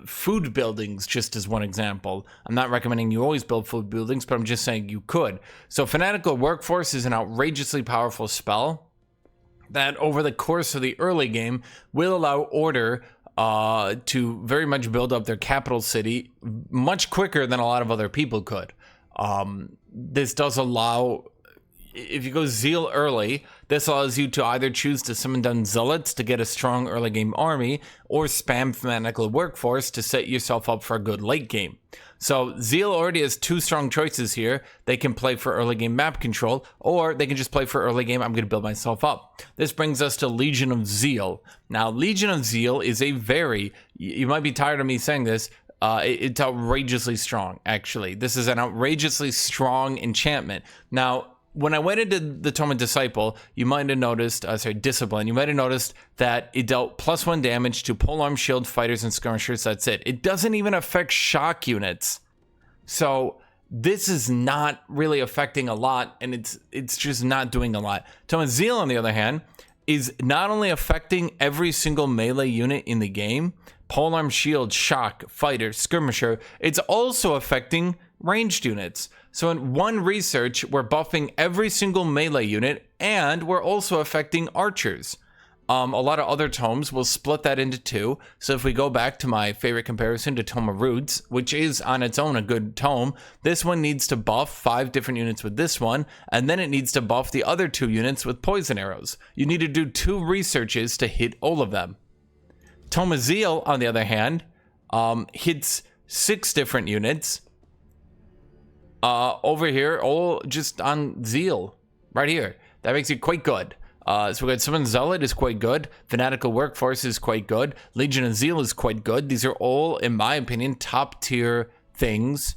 food buildings, just as one example. I'm not recommending you always build food buildings, but I'm just saying you could. So Fanatical Workforce is an outrageously powerful spell that over the course of the early game will allow Order to very much build up their capital city much quicker than a lot of other people could. This does allow, if you go Zeal early, this allows you to either choose to summon down Zealots to get a strong early game army, or spam Fanatical Workforce to set yourself up for a good late game. So Zeal already has 2 strong choices here. They can play for early game map control, or they can just play for early game, I'm going to build myself up. This brings us to Legion of Zeal. Now, Legion of Zeal is a very, you might be tired of me saying this, It's outrageously strong, actually. This is an outrageously strong enchantment. Now, when I went into the Tome of Disciple, you might have noticed, Discipline, you might have noticed that it dealt +1 damage to polearm, shield, fighters, and skirmishers. That's it. It doesn't even affect shock units. So this is not really affecting a lot, and it's just not doing a lot. Tome of Zeal, on the other hand, is not only affecting every single melee unit in the game, polearm, shield, shock, fighter, skirmisher, it's also affecting ranged units. So in one research, we're buffing every single melee unit, and we're also affecting archers. A lot of other tomes will split that into two. So if we go back to my favorite comparison to Tome of Roots, which is on its own a good tome, this one needs to buff 5 different units with this one, and then it needs to buff the other 2 units with poison arrows. You need to do 2 researches to hit all of them. Tome of Zeal, on the other hand, hits 6 different units. Over here, all just on Zeal, right here. That makes it quite good. So we got Summon Zealot is quite good. Fanatical Workforce is quite good. Legion of Zeal is quite good. These are all, in my opinion, top tier things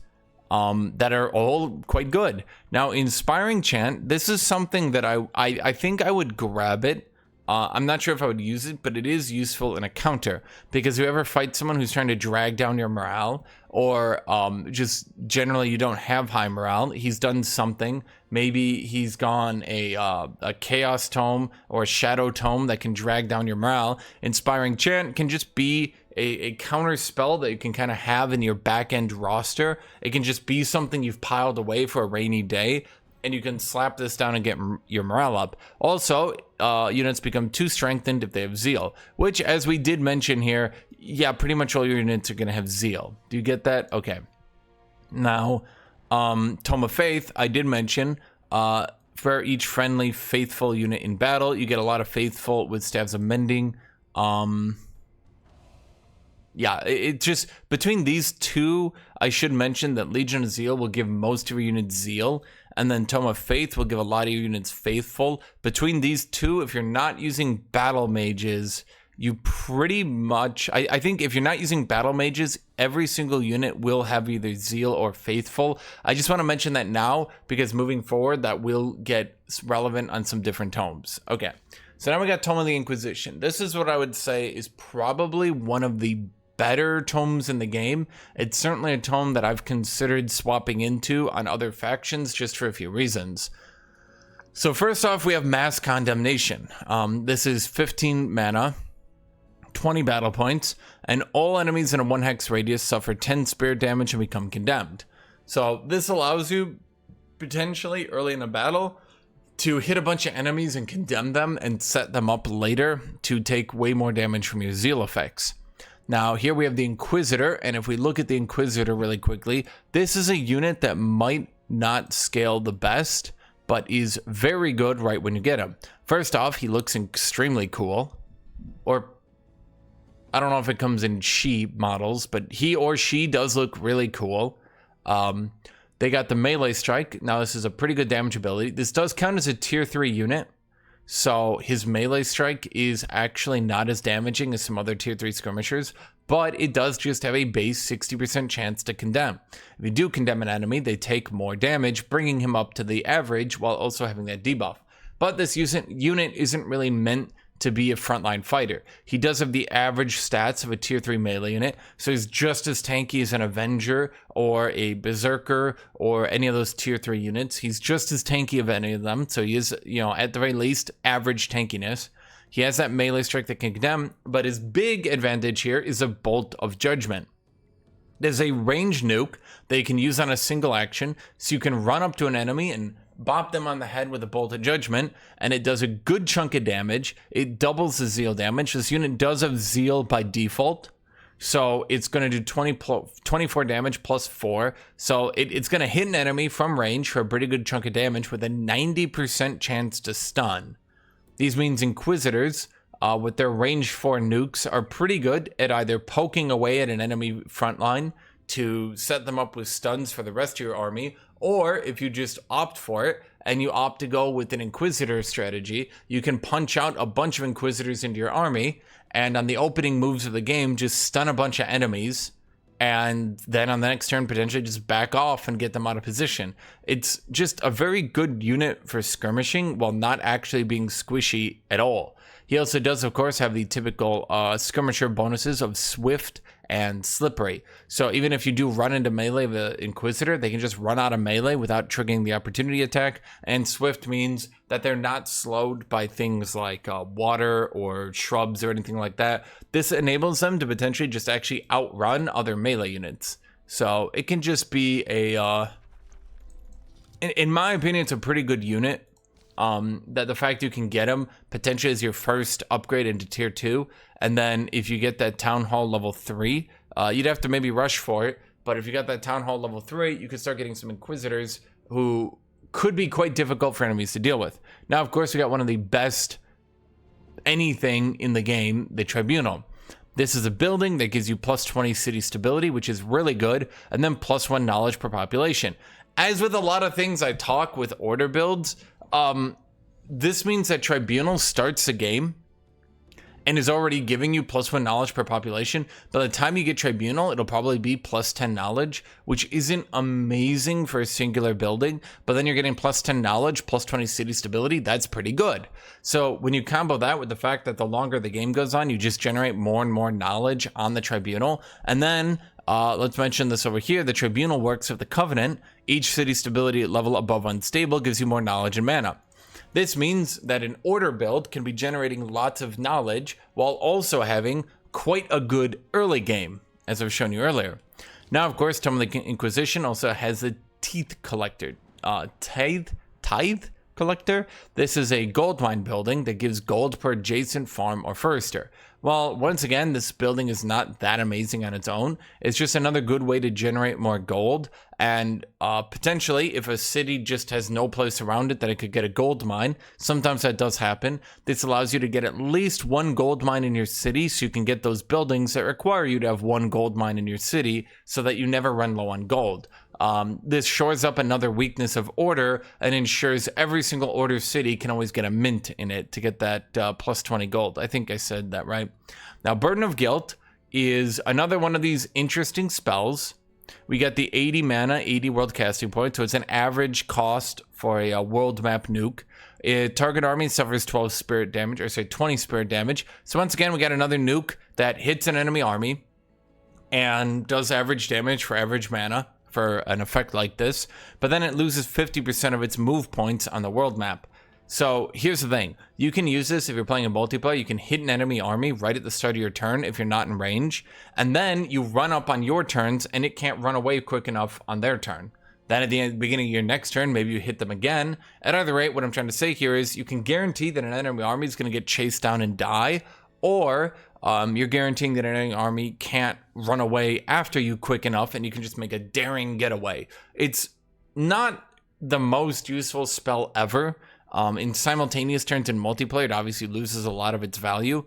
that are all quite good. Now, Inspiring Chant, this is something that I think I would grab it. I'm not sure if I would use it, but it is useful in a counter, because if you ever fight someone who's trying to drag down your morale, or just generally you don't have high morale, he's done something. Maybe he's gone a Chaos Tome or a Shadow Tome that can drag down your morale. Inspiring Chant can just be a counter spell that you can kind of have in your back end roster. It can just be something you've piled away for a rainy day, and you can slap this down and get your morale up. Also, units become 2 strengthened if they have Zeal, which, as we did mention here, yeah, pretty much all your units are going to have Zeal. Do you get that? Okay. Now, Tome of Faith, I did mention, for each friendly faithful unit in battle, you get a lot of faithful with Staves of Mending. Yeah, it just, between these two, I should mention that Legion of Zeal will give most of your units Zeal, and then Tome of Faith will give a lot of your units Faithful. Between these two, if you're not using Battle Mages, you pretty much, I think if you're not using Battle Mages, every single unit will have either Zeal or Faithful. I just want to mention that now, because moving forward, that will get relevant on some different tomes. Okay, so now we got Tome of the Inquisition. This is what I would say is probably one of the better tomes in the game. It's certainly a tome that I've considered swapping into on other factions just for a few reasons. So first off, we have Mass Condemnation. This is 15 mana, 20 battle points, and all enemies in a 1 hex radius suffer 10 spirit damage and become condemned. So this allows you potentially early in a battle to hit a bunch of enemies and condemn them and set them up later to take way more damage from your Zeal effects. Now, here we have the Inquisitor, and if we look at the Inquisitor really quickly, this is a unit that might not scale the best, but is very good right when you get him. First off, he looks extremely cool. Or, I don't know if it comes in she models, but he or she does look really cool. They got the melee strike. Now, this is a pretty good damage ability. This does count as a tier 3 unit. So his melee strike is actually not as damaging as some other tier 3 skirmishers, but it does just have a base 60% chance to condemn. If you do condemn an enemy, they take more damage, bringing him up to the average while also having that debuff. But this unit isn't really meant to be a frontline fighter. He does have the average stats of a tier 3 melee unit, so he's just as tanky as an Avenger or a Berserker or any of those tier 3 units. He's just as tanky of any of them, so he is, at the very least, average tankiness. He has that melee strike that can condemn, but his big advantage here is a Bolt of Judgment. There's a ranged nuke that you can use on a single action, so you can run up to an enemy and bop them on the head with a Bolt of Judgment, and it does a good chunk of damage. It doubles the Zeal damage. This unit does have Zeal by default, so it's going to do 24 damage plus 4. So it's going to hit an enemy from range for a pretty good chunk of damage with a 90% chance to stun. These means Inquisitors, with their range 4 nukes, are pretty good at either poking away at an enemy frontline to set them up with stuns for the rest of your army, or if you just opt for it and you opt to go with an Inquisitor strategy, you can punch out a bunch of Inquisitors into your army, and on the opening moves of the game, just stun a bunch of enemies and then on the next turn potentially just back off and get them out of position. It's just a very good unit for skirmishing while not actually being squishy at all. He also does, of course, have the typical skirmisher bonuses of swift and slippery. So even if you do run into melee of the Inquisitor, they can just run out of melee without triggering the opportunity attack. And swift means that they're not slowed by things like water or shrubs or anything like that. This enables them to potentially just actually outrun other melee units. So it can just be a, in my opinion, it's a pretty good unit. That the fact you can get them potentially as your first upgrade into tier 2, and then if you get that town hall level 3, you'd have to maybe rush for it, but if you got that town hall level 3, you could start getting some Inquisitors who could be quite difficult for enemies to deal with. Now, of course, we got one of the best anything in the game, the Tribunal. This is a building that gives you plus 20 city stability, which is really good, and then plus 1 knowledge per population. As with a lot of things I talk with order builds, this means that Tribunal starts the game and is already giving you plus 1 knowledge per population. By the time you get Tribunal, it'll probably be plus 10 knowledge, which isn't amazing for a singular building, but then you're getting plus 10 knowledge, plus 20 city stability. That's pretty good. So when you combo that with the fact that the longer the game goes on, you just generate more and more knowledge on the Tribunal. And then let's mention this over here. The Tribunal works with the Covenant. Each city stability level above unstable gives you more knowledge and mana. This means that an order build can be generating lots of knowledge while also having quite a good early game, as I've shown you earlier. Now, of course, Tome of the Inquisition also has the Teeth Collector. Tithe Collector. This is a gold mine building that gives gold per adjacent farm or forester. Well, once again, this building is not that amazing on its own. It's just another good way to generate more gold. And potentially, if a city just has no place around it that it could get a gold mine, sometimes that does happen. This allows you to get at least 1 gold mine in your city, so you can get those buildings that require you to have 1 gold mine in your city so that you never run low on gold. This shores up another weakness of order and ensures every single order city can always get a mint in it to get that plus 20 gold. I think I said that right. Now, Burden of Guilt is another one of these interesting spells. We get the 80 mana, 80 world casting points, so it's an average cost for a world map nuke. Target army suffers 12 spirit damage, or say 20 spirit damage. So once again, we got another nuke that hits an enemy army and does average damage for average mana for an effect like this, but then it loses 50% of its move points on the world map. So here's the thing, you can use this if you're playing a multiplayer. You can hit an enemy army right at the start of your turn if you're not in range, and then you run up on your turns and it can't run away quick enough on their turn. Then at the beginning of your next turn, maybe you hit them again. At either rate, what I'm trying to say here is you can guarantee that an enemy army is going to get chased down and die, or you're guaranteeing that an enemy army can't run away after you quick enough and you can just make a daring getaway. It's not the most useful spell ever. In simultaneous turns in multiplayer, it obviously loses a lot of its value.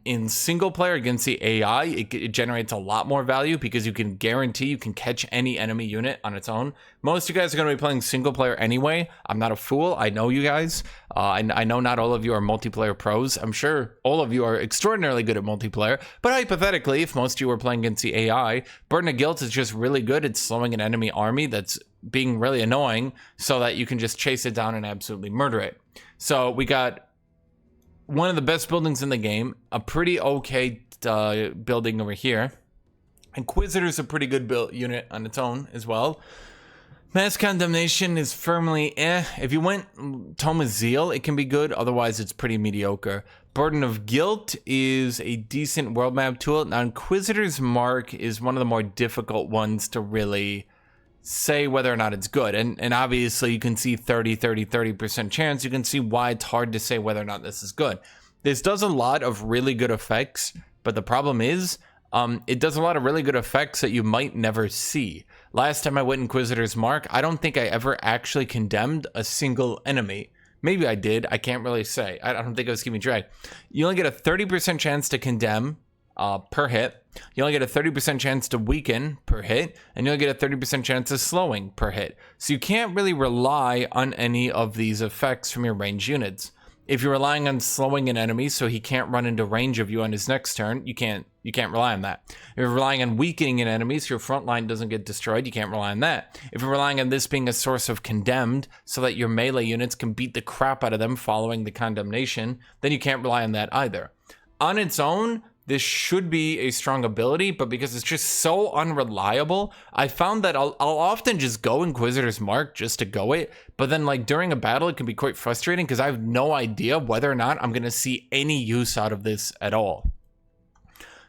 In single player against the AI, it generates a lot more value because you can guarantee you can catch any enemy unit on its own. Most of you guys are going to be playing single player anyway. I'm not a fool. I know you guys. I know not all of you are multiplayer pros. I'm sure all of you are extraordinarily good at multiplayer. But hypothetically, if most of you are playing against the AI, Burden of Guilt is just really good at slowing an enemy army that's being really annoying so that you can just chase it down and absolutely murder it. So we got one of the best buildings in the game, a pretty okay building over here. Inquisitor's a pretty good build unit on its own as well. Mass Condemnation is firmly If you went Tome of Zeal, it can be good. Otherwise, it's pretty mediocre. Burden of Guilt is a decent world map tool. Now, Inquisitor's Mark is one of the more difficult ones to really say whether or not it's good. And obviously, you can see 30% chance. You can see why it's hard to say whether or not this is good. This does a lot of really good effects, but the problem is, it does a lot of really good effects that you might never see. Last time I went Inquisitor's Mark, I don't think I ever actually condemned a single enemy. Maybe I did. I can't really say. I don't think it was keeping track. You only get a 30% chance to condemn per hit. You only get a 30% chance to weaken per hit, and you only get a 30% chance of slowing per hit. So you can't really rely on any of these effects from your ranged units. If you're relying on slowing an enemy so he can't run into range of you on his next turn, you can't rely on that. If you're relying on weakening an enemy so your front line doesn't get destroyed, you can't rely on that. If you're relying on this being a source of condemned so that your melee units can beat the crap out of them following the condemnation, then you can't rely on that either. On its own, this should be a strong ability, but because it's just so unreliable, I found that I'll often just go Inquisitor's Mark just to go it, but then like during a battle, it can be quite frustrating because I have no idea whether or not I'm going to see any use out of this at all.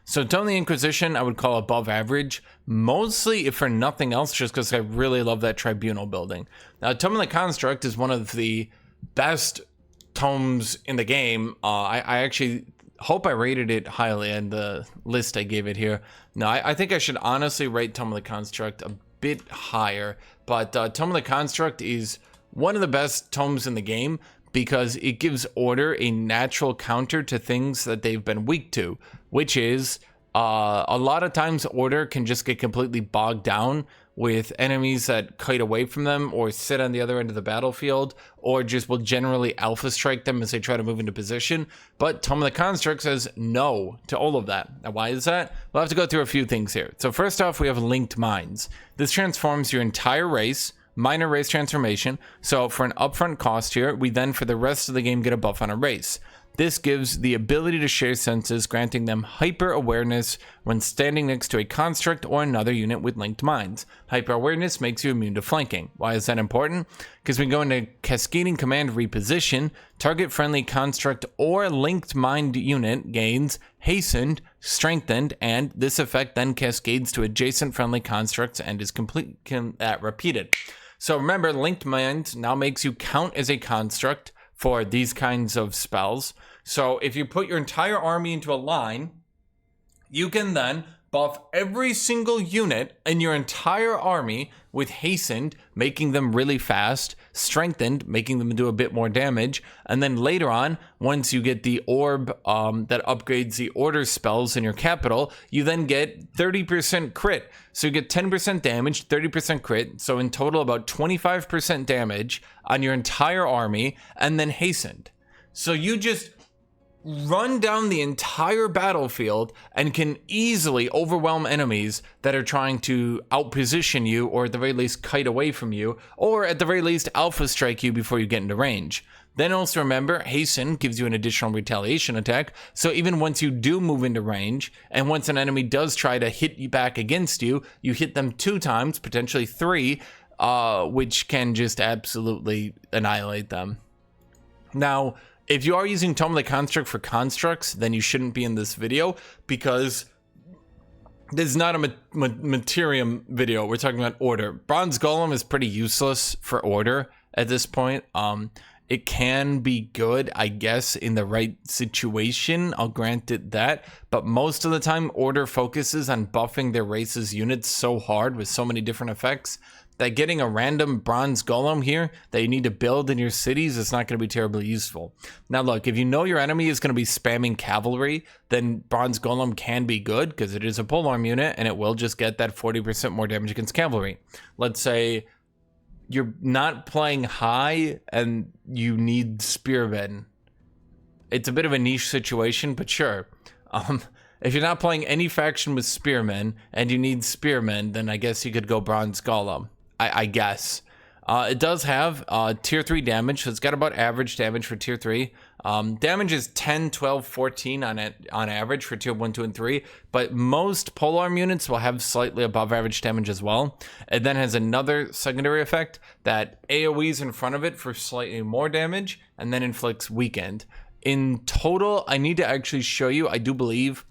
So Tome of the Inquisition, I would call above average, mostly if for nothing else, just because I really love that tribunal building. Now, Tome of the Construct is one of the best tomes in the game. I actually hope I rated it highly in the list I gave it here. No, I think I should honestly rate Tome of the Construct a bit higher, but Tome of the Construct is one of the best tomes in the game because it gives Order a natural counter to things that they've been weak to, which is a lot of times Order can just get completely bogged down with enemies that kite away from them or sit on the other end of the battlefield or just will generally alpha strike them as they try to move into position. But Tome of the Construct says no to all of that. Now, why is that? We'll have to go through a few things here. So first off, we have linked minds. This transforms your entire race, minor race transformation. So for an upfront cost here, we then for the rest of the game get a buff on a race. This gives the ability to share senses, granting them hyper awareness when standing next to a construct or another unit with linked minds. Hyper awareness makes you immune to flanking. Why is that important? Because when we go into cascading command reposition, target friendly construct or linked mind unit gains hastened, strengthened, and this effect then cascades to adjacent friendly constructs and is repeated. So remember, linked mind now makes you count as a construct for these kinds of spells. So if you put your entire army into a line, you can then buff every single unit in your entire army with hastened, making them really fast, strengthened, making them do a bit more damage, and then later on, once you get the orb that upgrades the order spells in your capital, you then get 30% crit. So you get 10% damage, 30% crit, so in total about 25% damage on your entire army, and then hastened. So you just run down the entire battlefield and can easily overwhelm enemies that are trying to outposition you, or at the very least kite away from you, or at the very least alpha strike you before you get into range. Then also remember, hasten gives you an additional retaliation attack, so even once you do move into range, and once an enemy does try to hit you back against you, you hit them 2 times, potentially 3, which can just absolutely annihilate them. Now, if you are using Tome of the Construct for constructs, then you shouldn't be in this video, because this is not a Materium video. We're talking about Order. Bronze Golem is pretty useless for Order at this point. It can be good, I guess, in the right situation. I'll grant it that. But most of the time, Order focuses on buffing their race's units so hard with so many different effects that getting a random bronze golem here that you need to build in your cities is not going to be terribly useful. Now look, if you know your enemy is going to be spamming cavalry, then bronze golem can be good because it is a polearm unit and it will just get that 40% more damage against cavalry. Let's say you're not playing high and you need spearmen. It's a bit of a niche situation, but sure. If you're not playing any faction with spearmen and you need spearmen, then I guess you could go bronze golem. I guess. It does have tier 3 damage, so it's got about average damage for tier 3. Damage is 10, 12, 14 on average for tier 1, 2, and 3, but most polearm units will have slightly above average damage as well. It then has another secondary effect that AoEs in front of it for slightly more damage, and then inflicts weakened. In total, I need to actually show you, I do believe,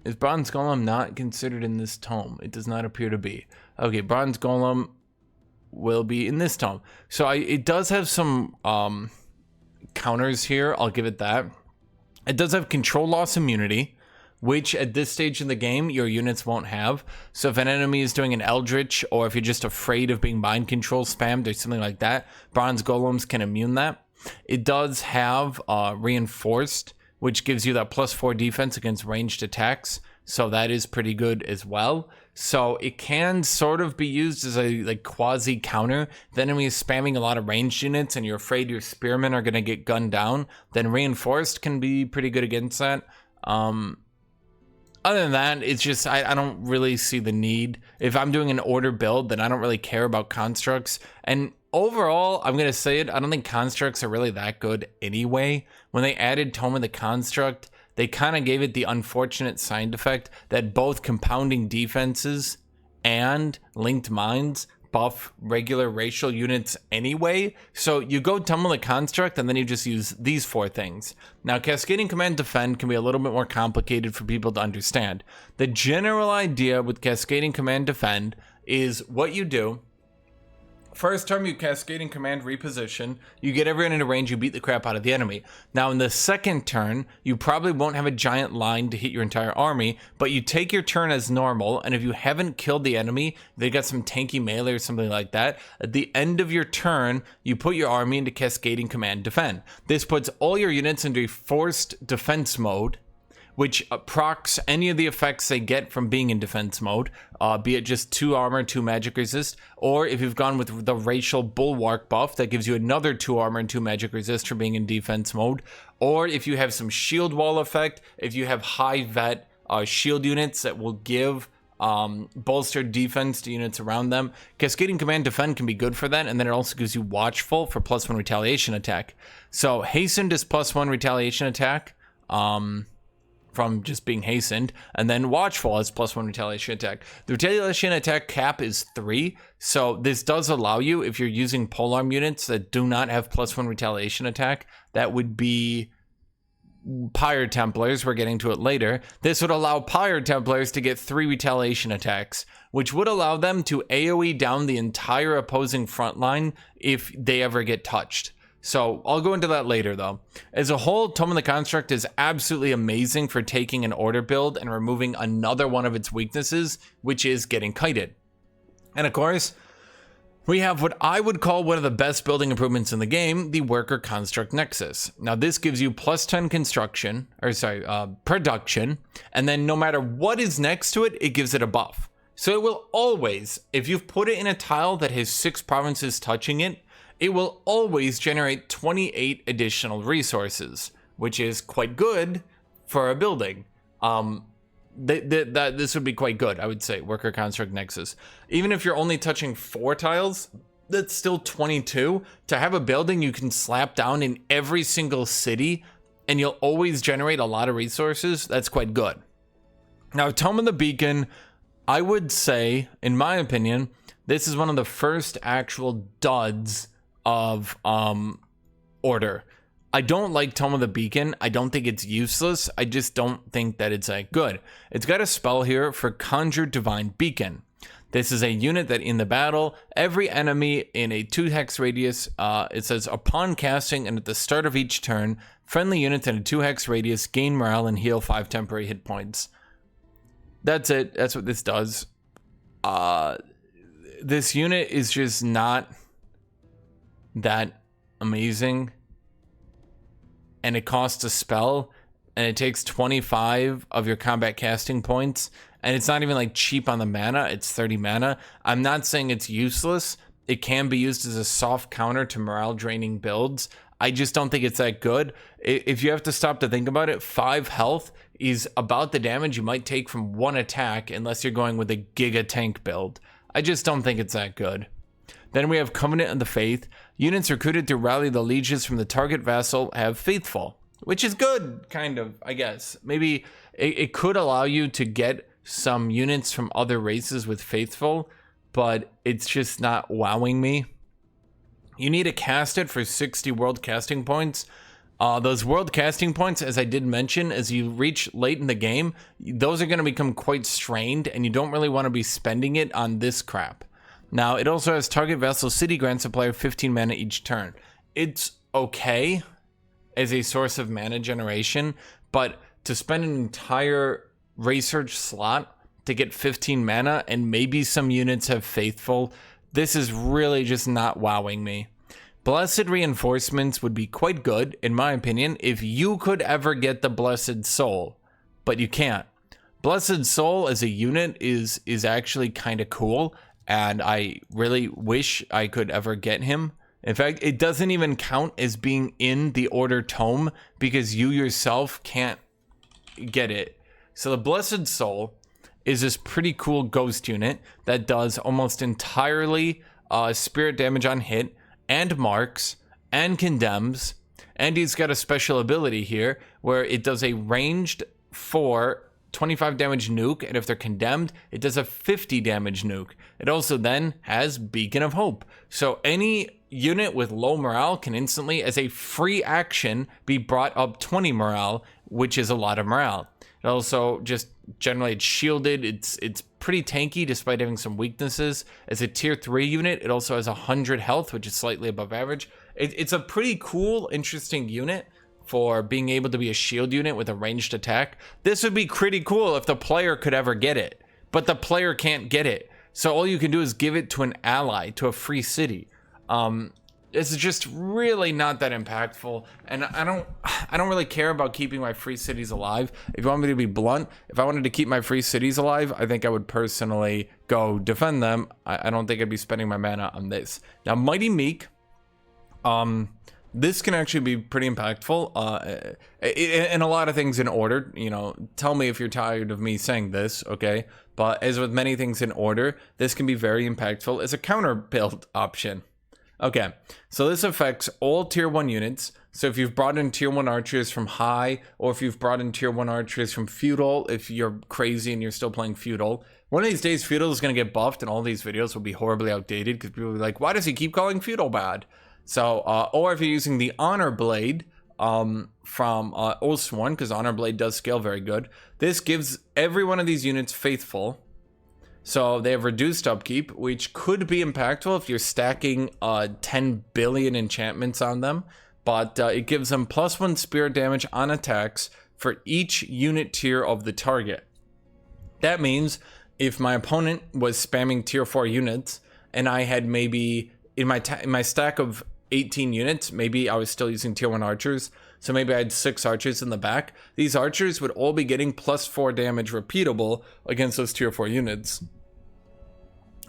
is Bronze Golem not considered in this tome? It does not appear to be. Okay, Bronze Golem will be in this tome. So it does have some counters here, I'll give it that. It does have control loss immunity, which at this stage in the game, your units won't have. So if an enemy is doing an Eldritch, or if you're just afraid of being mind control spammed or something like that, Bronze Golems can immune that. It does have reinforced, which gives you that +4 defense against ranged attacks. So that is pretty good as well. So it can sort of be used as a like quasi counter. If the enemy is spamming a lot of ranged units and you're afraid your spearmen are going to get gunned down, then reinforced can be pretty good against that. Other than that, it's just, I don't really see the need. If I'm doing an order build, then I don't really care about constructs. And overall, I'm going to say it, I don't think constructs are really that good anyway. When they added Tome of the Construct, they kind of gave it the unfortunate side effect that both compounding defenses and linked mines buff regular racial units anyway. So you go Tome of the Construct and then you just use these 4 things. Now, Cascading Command Defend can be a little bit more complicated for people to understand. The general idea with Cascading Command Defend is what you do. First turn, you Cascading Command Reposition. You get everyone into range, you beat the crap out of the enemy. Now, in the second turn, you probably won't have a giant line to hit your entire army, but you take your turn as normal, and if you haven't killed the enemy, they got some tanky melee or something like that, at the end of your turn, you put your army into Cascading Command Defend. This puts all your units into a forced defense mode, which procs any of the effects they get from being in defense mode, be it just 2 armor, 2 magic resist, or if you've gone with the racial bulwark buff, that gives you another 2 armor and 2 magic resist for being in defense mode, or if you have some shield wall effect, if you have high vet shield units that will give bolstered defense to units around them. Cascading Command Defend can be good for that, and then it also gives you Watchful for +1 retaliation attack. So Hastened is +1 retaliation attack, from just being hastened, and then Watchful has +1 retaliation attack. The retaliation attack cap is 3, so this does allow you, if you're using polearm units that do not have +1 retaliation attack, that would be Pyre Templars, we're getting to it later. This would allow Pyre Templars to get 3 retaliation attacks, which would allow them to AoE down the entire opposing front line if they ever get touched. So I'll go into that later though. As a whole, Tome of the Construct is absolutely amazing for taking an order build and removing another one of its weaknesses, which is getting kited. And of course, we have what I would call one of the best building improvements in the game, the Worker Construct Nexus. Now this gives you +10 production, and then no matter what is next to it, it gives it a buff. So it will always, if you've put it in a tile that has 6 provinces touching it, it will always generate 28 additional resources, which is quite good for a building. This would be quite good, I would say, Worker Construct Nexus. Even if you're only touching 4 tiles, that's still 22. To have a building you can slap down in every single city, and you'll always generate a lot of resources, that's quite good. Now, Tome of the Beacon, I would say, in my opinion, this is one of the first actual duds of order. I don't like Tome of the Beacon. I don't think it's useless. I just don't think that it's that good. It's got a spell here for Conjure Divine Beacon. This is a unit that in the battle, every enemy in a 2 hex radius, it says upon casting and at the start of each turn, friendly units in a 2 hex radius gain morale and heal 5 temporary hit points. That's it. That's what this does. This unit is just not that amazing, and it costs a spell, and it takes 25 of your combat casting points, and it's not even like cheap on the mana. It's 30 mana. I'm not saying it's useless. It can be used as a soft counter to morale draining builds. I just don't think it's that good. If you have to stop to think about it, 5 health is about the damage you might take from 1 attack unless you're going with a giga tank build. I just don't think it's that good. Then we have Covenant of the Faith. Units recruited to rally the lieges from the target vassal have Faithful, which is good, kind of, I guess. Maybe it could allow you to get some units from other races with Faithful, but it's just not wowing me. You need to cast it for 60 world casting points. Those world casting points, as I did mention, as you reach late in the game, those are going to become quite strained, and you don't really want to be spending it on this crap. Now, it also has target vassal city grants a player 15 mana each turn. It's okay as a source of mana generation, but to spend an entire research slot to get 15 mana and maybe some units have Faithful, this is really just not wowing me. Blessed Reinforcements would be quite good, in my opinion, if you could ever get the Blessed Soul, but you can't. Blessed Soul as a unit is actually kind of cool, and I really wish I could ever get him. In fact, it doesn't even count as being in the Order Tome because you yourself can't get it. So the Blessed Soul is this pretty cool ghost unit that does almost entirely spirit damage on hit, and marks, and condemns, and he's got a special ability here where it does a ranged 25 damage nuke, and if they're condemned, it does a 50 damage nuke. It also then has Beacon of Hope. So any unit with low morale can instantly, as a free action, be brought up 20 morale, which is a lot of morale. It also just generally it's shielded. It's pretty tanky despite having some weaknesses. As a tier 3 unit, it also has 100 health, which is slightly above average. It's a pretty cool, interesting unit for being able to be a shield unit with a ranged attack. This would be pretty cool if the player could ever get it, but the player can't get it. So all you can do is give it to an ally, to a free city. It's just really not that impactful, and I don't really care about keeping my free cities alive. If you want me to be blunt, if I wanted to keep my free cities alive, I think I would personally go defend them. I don't think I'd be spending my mana on this. Now, Mighty Meek, this can actually be pretty impactful, and a lot of things in order. You know, tell me if you're tired of me saying this, okay? But as with many things in order, this can be very impactful as a counter build option. Okay, so this affects all tier 1 units. So if you've brought in tier 1 archers from high, or if you've brought in tier 1 archers from feudal, if you're crazy and you're still playing feudal, one of these days feudal is going to get buffed and all these videos will be horribly outdated because people will be like, why does he keep calling feudal bad? So, or if you're using the Honor Blade from Oathsworn, because Honor Blade does scale very good, this gives every one of these units faithful. So they have reduced upkeep, which could be impactful if you're stacking 10 billion enchantments on them. But it gives them +1 spirit damage on attacks for each unit tier of the target. That means if my opponent was spamming tier 4 units, and I had maybe in my stack of 18 units, maybe I was still using tier 1 archers, so maybe I had 6 archers in the back. These archers would all be getting +4 damage repeatable against those tier 4 units.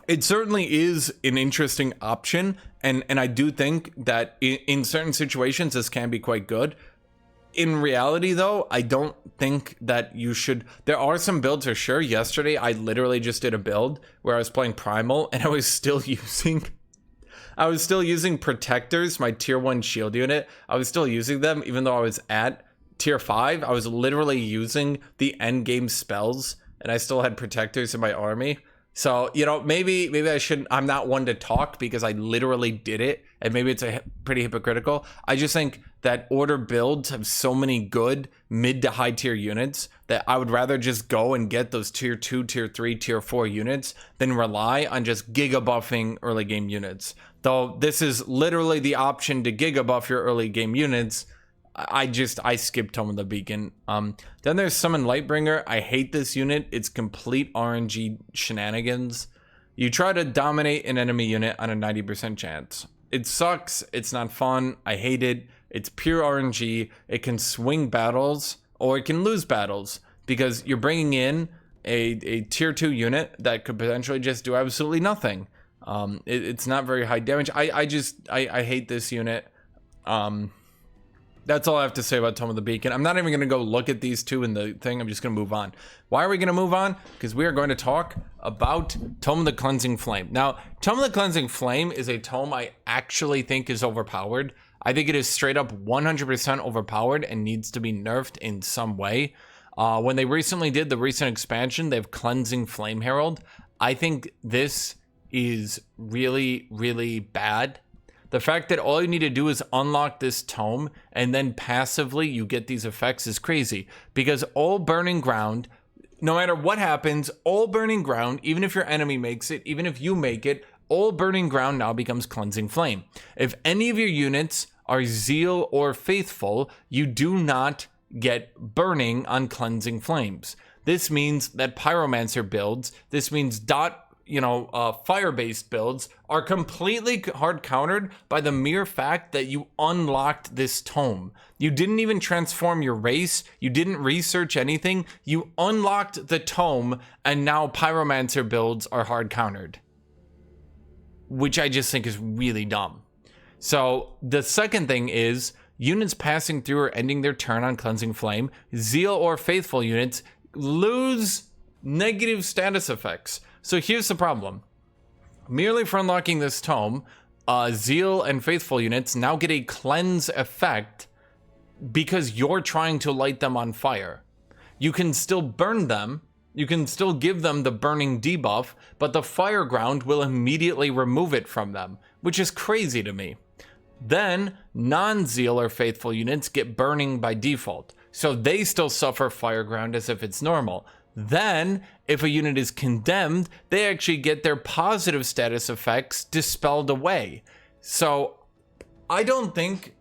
It certainly is an interesting option, and I do think that in certain situations this can be quite good. In reality though, I don't think that you should. There are some builds for sure. Yesterday I literally just did a build where I was playing Primal and I was still using protectors, my tier 1 shield unit. I was still using them even though I was at tier 5. I was literally using the end game spells and I still had protectors in my army. So, you know, maybe I shouldn't. I'm not one to talk because I literally did it, and maybe it's pretty hypocritical. I just think that order builds have so many good mid to high tier units that I would rather just go and get those tier 2, tier 3, tier 4 units than rely on just giga buffing early game units. Though this is literally the option to giga buff your early game units. I skipped Tome of the Beacon. Then there's Summon Lightbringer. I hate this unit. It's complete RNG shenanigans. You try to dominate an enemy unit on a 90% chance. It sucks. It's not fun. I hate it. It's pure RNG. It can swing battles or it can lose battles because you're bringing in a tier 2 unit that could potentially just do absolutely nothing. It's not very high damage. I hate this unit. That's all I have to say about Tome of the Beacon. I'm not even going to go look at these two in the thing. I'm just going to move on. Why are we going to move on? Because we are going to talk about Tome of the Cleansing Flame. Now, Tome of the Cleansing Flame is a tome I actually think is overpowered. I think it is straight up 100% overpowered and needs to be nerfed in some way. When they recently did the recent expansion, they have Cleansing Flame Herald. I think this is really, really bad. The fact that all you need to do is unlock this tome and then passively you get these effects is crazy, because all Burning Ground, no matter what happens, all Burning Ground, even if your enemy makes it, even if you make it, all Burning Ground now becomes Cleansing Flame. If any of your units are Zeal or Faithful, you do not get burning on Cleansing Flames. This means that Pyromancer builds, this means fire-based builds are completely hard countered by the mere fact that you unlocked this tome. You didn't even transform your race. You didn't research anything. You unlocked the tome, and now pyromancer builds are hard countered, which I just think is really dumb. So the second thing is units passing through or ending their turn on Cleansing Flame, Zeal or Faithful units lose negative status effects. So here's the problem. Merely for unlocking this tome, Zeal and Faithful units now get a cleanse effect because you're trying to light them on fire. You can still burn them, you can still give them the burning debuff, but the fire ground will immediately remove it from them, which is crazy to me. Then, non-Zeal or Faithful units get burning by default, so they still suffer fire ground as if it's normal. Then, if a unit is condemned, they actually get their positive status effects dispelled away. So, I don't think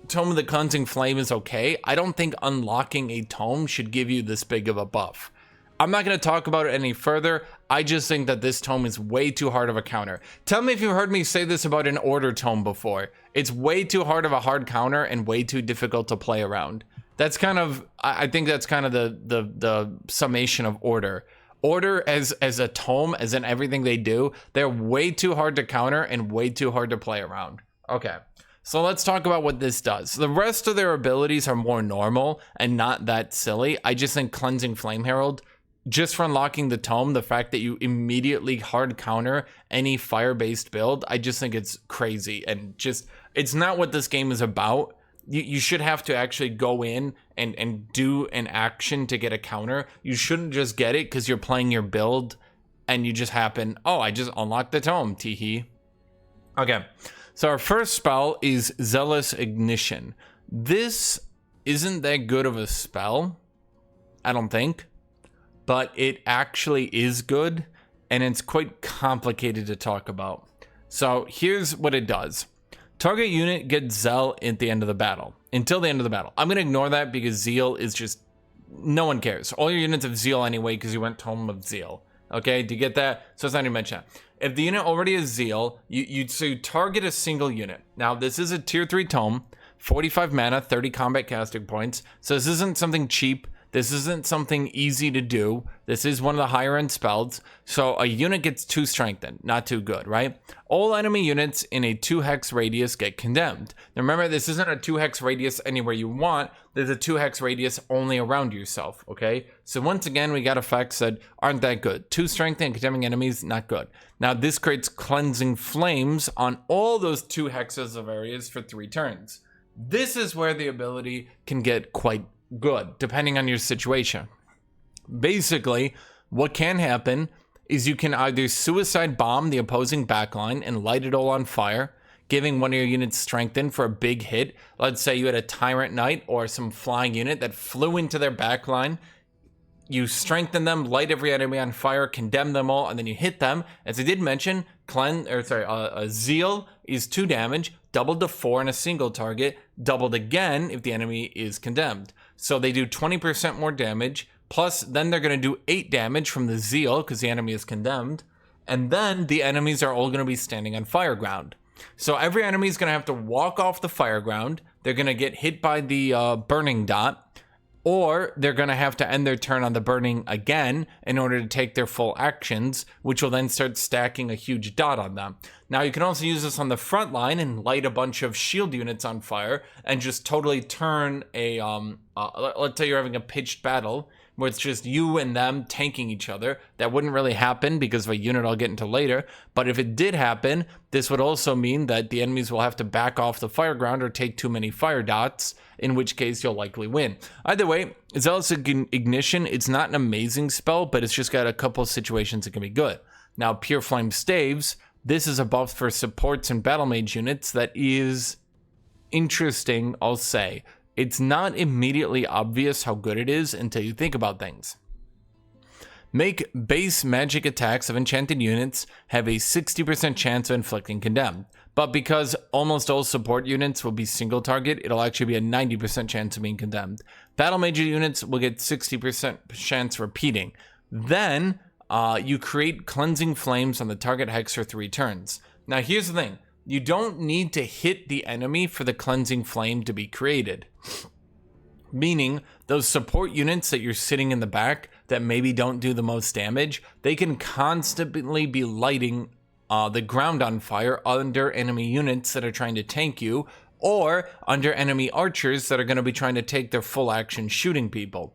Tome of the Cleansing Flame is okay. I don't think unlocking a tome should give you this big of a buff. I'm not going to talk about it any further. I just think that this tome is way too hard of a counter. Tell me if you've heard me say this about an order tome before. It's way too hard of a hard counter and way too difficult to play around. That's kind of, I think that's kind of the summation of order. Order as a tome, as in everything they do, they're way too hard to counter and way too hard to play around. Okay, so let's talk about what this does. The rest of their abilities are more normal and not that silly. I just think Cleansing Flame Herald, just for unlocking the tome, the fact that you immediately hard counter any fire-based build, I just think it's crazy and just, it's not what this game is about. You should have to actually go in and do an action to get a counter. You shouldn't just get it because you're playing your build and you just happen, oh, I just unlocked the tome, teehee. Okay, so our first spell is Zealous Ignition. This isn't that good of a spell, I don't think, but it actually is good and it's quite complicated to talk about. So here's what it does. Target unit gets Zeal at the end of the battle, until the end of the battle. I'm going to ignore that because Zeal is just, no one cares. All your units have Zeal anyway because you went Tome of Zeal. Okay, do you get that? So it's not even mentioned. If the unit already has Zeal, you target a single unit. Now, this is a tier 3 tome, 45 mana, 30 combat casting points. So this isn't something cheap. This isn't something easy to do. This is one of the higher end spells. So a unit gets 2 strengthened. Not too good, right? All enemy units in a 2 hex radius get condemned. Now remember, this isn't a 2 hex radius anywhere you want. There's a 2 hex radius only around yourself, okay? So once again, we got effects that aren't that good. 2 strength and condemning enemies, not good. Now this creates Cleansing Flames on all those 2 hexes of areas for 3 turns. This is where the ability can get quite good, depending on your situation. Basically, what can happen is you can either suicide bomb the opposing backline and light it all on fire, giving one of your units strengthened for a big hit. Let's say you had a Tyrant Knight or some flying unit that flew into their backline. You strengthen them, light every enemy on fire, condemn them all, and then you hit them. As I did mention, Zeal is 2 damage, doubled to 4 in a single target, doubled again if the enemy is condemned. So they do 20% more damage, plus then they're going to do 8 damage from the Zeal because the enemy is condemned, and then the enemies are all going to be standing on fire ground. So every enemy is going to have to walk off the fire ground, they're going to get hit by the burning dot, or they're going to have to end their turn on the burning again in order to take their full actions, which will then start stacking a huge dot on them. Now, you can also use this on the front line and light a bunch of shield units on fire and just totally turn a, let's say you're having a pitched battle where it's just you and them tanking each other. That wouldn't really happen because of a unit I'll get into later. But if it did happen, this would also mean that the enemies will have to back off the fire ground or take too many fire dots, in which case you'll likely win. Either way, Zealous Ignition, it's not an amazing spell, but it's just got a couple of situations that can be good. Now, Pure Flame Staves, this is a buff for supports and battle mage units that is interesting, I'll say. It's not immediately obvious how good it is until you think about things. Make base magic attacks of enchanted units have a 60% chance of inflicting condemned. But because almost all support units will be single target, it'll actually be a 90% chance of being condemned. Battle mage units will get 60% chance repeating. Then, you create cleansing flames on the target hex for 3 turns. Now here's the thing, you don't need to hit the enemy for the cleansing flame to be created. Meaning, those support units that you're sitting in the back that maybe don't do the most damage, they can constantly be lighting the ground on fire under enemy units that are trying to tank you, or under enemy archers that are going to be trying to take their full action shooting people.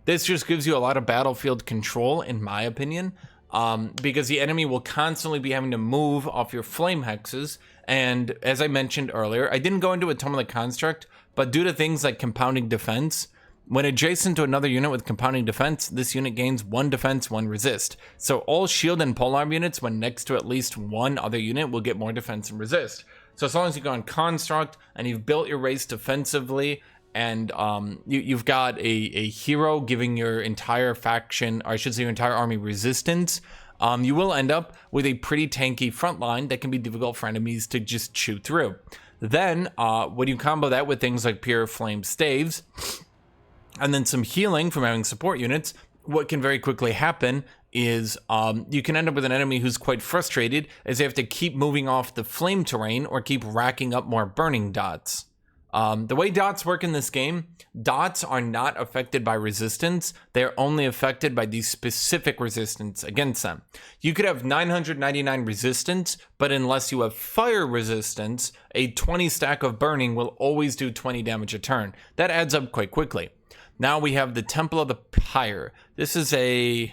This just gives you a lot of battlefield control, in my opinion, because the enemy will constantly be having to move off your flame hexes. And as I mentioned earlier, I didn't go into a Tome of the Construct, but due to things like compounding defense, when adjacent to another unit with compounding defense, this unit gains 1 defense, 1 resist. So all shield and polearm units, when next to at least one other unit, will get more defense and resist. So as long as you go on Construct and you've built your race defensively, and you've got a hero giving your entire faction, or I should say your entire army, resistance, you will end up with a pretty tanky front line that can be difficult for enemies to just chew through. Then, when you combo that with things like Pure Flame Staves, and then some healing from having support units, what can very quickly happen is you can end up with an enemy who's quite frustrated as they have to keep moving off the flame terrain or keep racking up more burning dots. The way dots work in this game, dots are not affected by resistance. They're only affected by the specific resistance against them. You could have 999 resistance, but unless you have fire resistance, a 20 stack of burning will always do 20 damage a turn. That adds up quite quickly. Now we have the Temple of the Pyre. This is an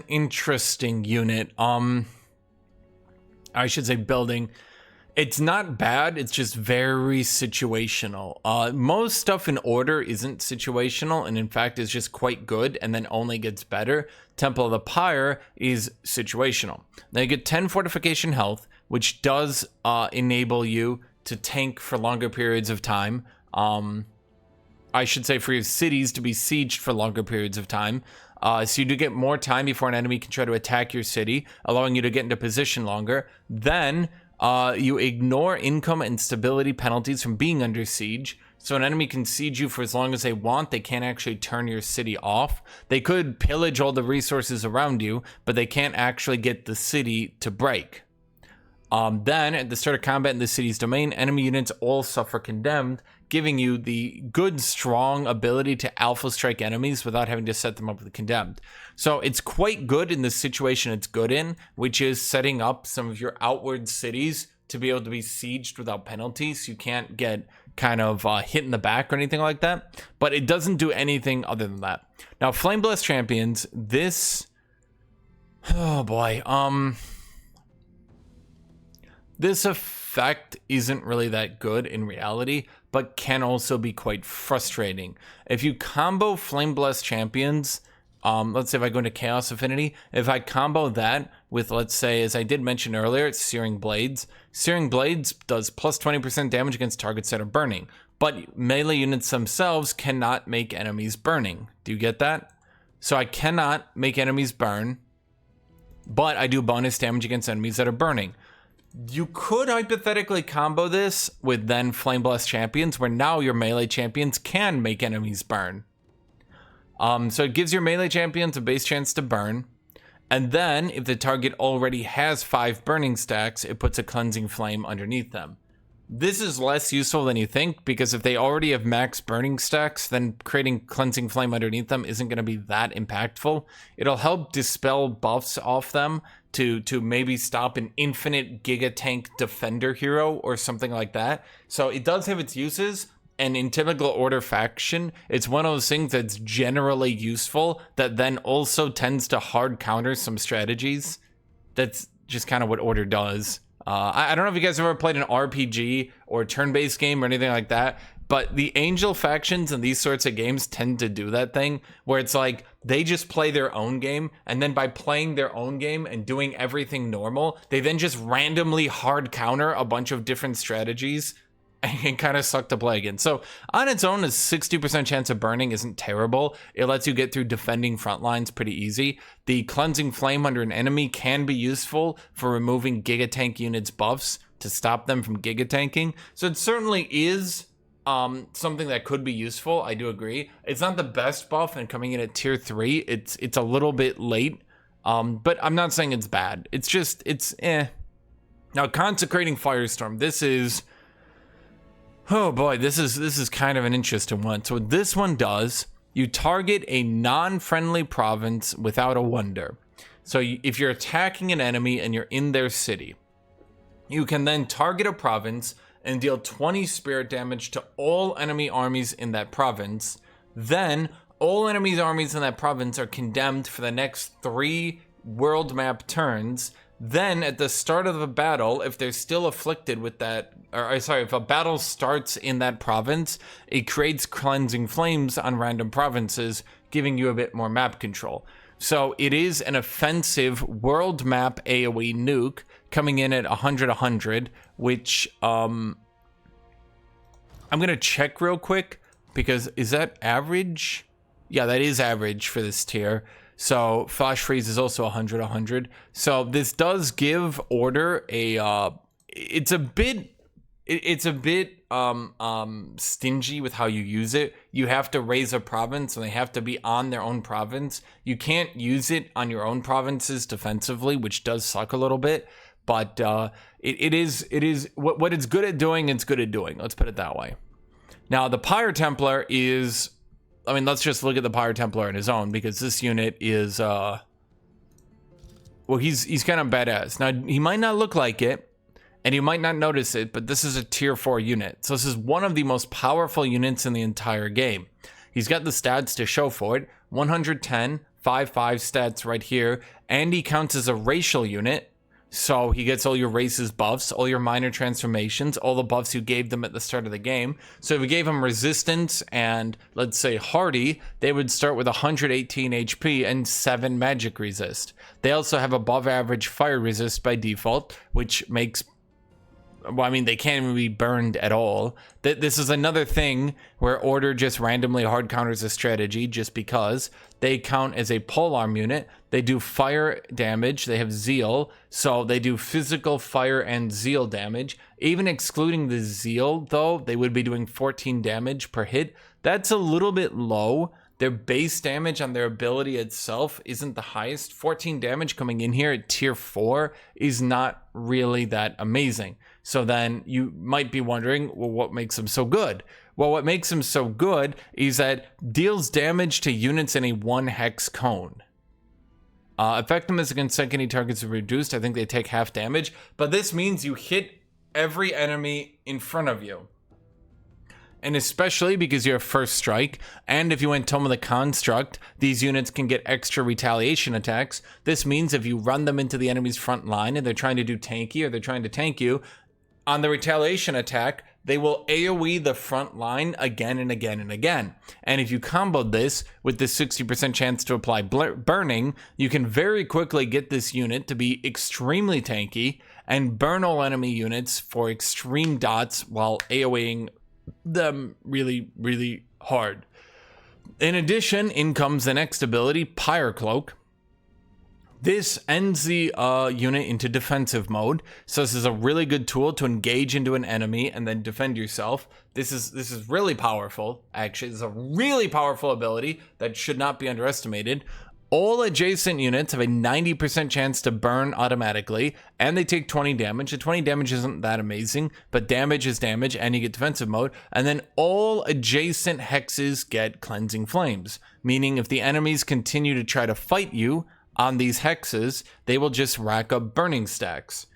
interesting unit. I should say building. It's not bad, it's just very situational. Most stuff in Order isn't situational, and in fact is just quite good and then only gets better. Temple of the Pyre is situational. Now you get 10 fortification health, which does enable you to tank for longer periods of time. I should say for your cities to be sieged for longer periods of time. So you do get more time before an enemy can try to attack your city, allowing you to get into position longer. Then you ignore income and stability penalties from being under siege. So an enemy can siege you for as long as they want. They can't actually turn your city off. They could pillage all the resources around you, but they can't actually get the city to break. Then, at the start of combat in the city's domain, enemy units all suffer condemned, giving you the good, strong ability to alpha strike enemies without having to set them up with condemned. So it's quite good in the situation it's good in, which is setting up some of your outward cities to be able to be sieged without penalties. You can't get kind of hit in the back or anything like that, but it doesn't do anything other than that. Now, Flame Blessed Champions, this... Oh boy, this effect isn't really that good in reality, but can also be quite frustrating. If you combo Flame Blessed Champions, let's say if I go into Chaos Affinity, if I combo that with, let's say, as I did mention earlier, it's Searing Blades. Searing Blades does plus 20% damage against targets that are burning, but melee units themselves cannot make enemies burning. Do you get that? So I cannot make enemies burn, but I do bonus damage against enemies that are burning. You could hypothetically combo this with then Flame Blessed Champions, where now your melee champions can make enemies burn. So it gives your melee champions a base chance to burn, and then if the target already has 5 burning stacks, it puts a cleansing flame underneath them. This is less useful than you think, because if they already have max burning stacks, then creating cleansing flame underneath them isn't going to be that impactful. It'll help dispel buffs off them to maybe stop an infinite Giga Tank Defender hero or something like that. So it does have its uses, and in typical Order faction, it's one of those things that's generally useful that then also tends to hard counter some strategies. That's just kind of what Order does. I don't know if you guys have ever played an RPG or a turn-based game or anything like that, but the Angel factions and these sorts of games tend to do that thing where it's like they just play their own game, and then by playing their own game and doing everything normal, they then just randomly hard counter a bunch of different strategies and kind of suck to play again. So on its own, a 60% chance of burning isn't terrible. It lets you get through defending front lines pretty easy. The cleansing flame under an enemy can be useful for removing Giga Tank units buffs to stop them from Giga Tanking. So it certainly is something that could be useful. I do agree. It's not the best buff, and coming in at tier 3, it's a little bit late. But I'm not saying it's bad. It's just, it's eh. Now, Consecrating Firestorm. This is, oh boy, this is kind of an interesting one. So what this one does, you target a non-friendly province without a wonder. So if you're attacking an enemy and you're in their city, you can then target a province and deal 20 spirit damage to all enemy armies in that province. Then all enemies' armies in that province are condemned for the next 3 world map turns. Then at the start of a battle, if they're still afflicted with that, or sorry, if a battle starts in that province, it creates cleansing flames on random provinces, giving you a bit more map control. So it is an offensive world map AoE nuke coming in at 100, which I'm gonna check real quick, because is that average? Yeah, that is average for this tier. So Flash Freeze is also 100. So this does give Order a it's a bit stingy with how you use it. You have to raise a province and they have to be on their own province. You can't use it on your own provinces defensively, which does suck a little bit. But it is what it's good at doing, it's good at doing. Let's put it that way. Now the Pyre Templar is, I mean, let's just look at the Pyre Templar on his own, because this unit is well, he's kind of badass. Now he might not look like it, and you might not notice it, but this is a tier 4 unit. So this is one of the most powerful units in the entire game. He's got the stats to show for it. 110, 5/5 stats right here, and he counts as a racial unit. So he gets all your races buffs, all your minor transformations, all the buffs you gave them at the start of the game. So if you gave them resistance and, let's say, hardy, they would start with 118 HP and 7 magic resist. They also have above average fire resist by default, which makes, well, I mean, they can't even be burned at all. This is another thing where Order just randomly hard counters a strategy just because. They count as a polearm unit. They do fire damage. They have Zeal, so they do physical fire and Zeal damage. Even excluding the Zeal, though, they would be doing 14 damage per hit. That's a little bit low. Their base damage on their ability itself isn't the highest. 14 damage coming in here at tier 4 is not really that amazing. So then you might be wondering, well, what makes them so good? Well, what makes them so good is that deals damage to units in a 1 hex cone. Effectiveness against secondary targets is reduced. I think they take half damage, but this means you hit every enemy in front of you. And especially because you're first strike, and if you went Tome of the Construct, these units can get extra retaliation attacks. This means if you run them into the enemy's front line and they're trying to do tanky, or they're trying to tank you, on the retaliation attack, they will AoE the front line again and again and again. And if you comboed this with the 60% chance to apply burning, you can very quickly get this unit to be extremely tanky and burn all enemy units for extreme dots while AoEing them really, really hard. In addition, in comes the next ability, Pyre Cloak. This ends the unit into defensive mode, so this is a really good tool to engage into an enemy and then defend yourself. This is really powerful, actually. This is a really powerful ability that should not be underestimated. All adjacent units have a 90% chance to burn automatically, and they take 20 damage. The 20 damage isn't that amazing, but damage is damage, and you get defensive mode. And then all adjacent hexes get cleansing flames, meaning if the enemies continue to try to fight you on these hexes, they will just rack up burning stacks.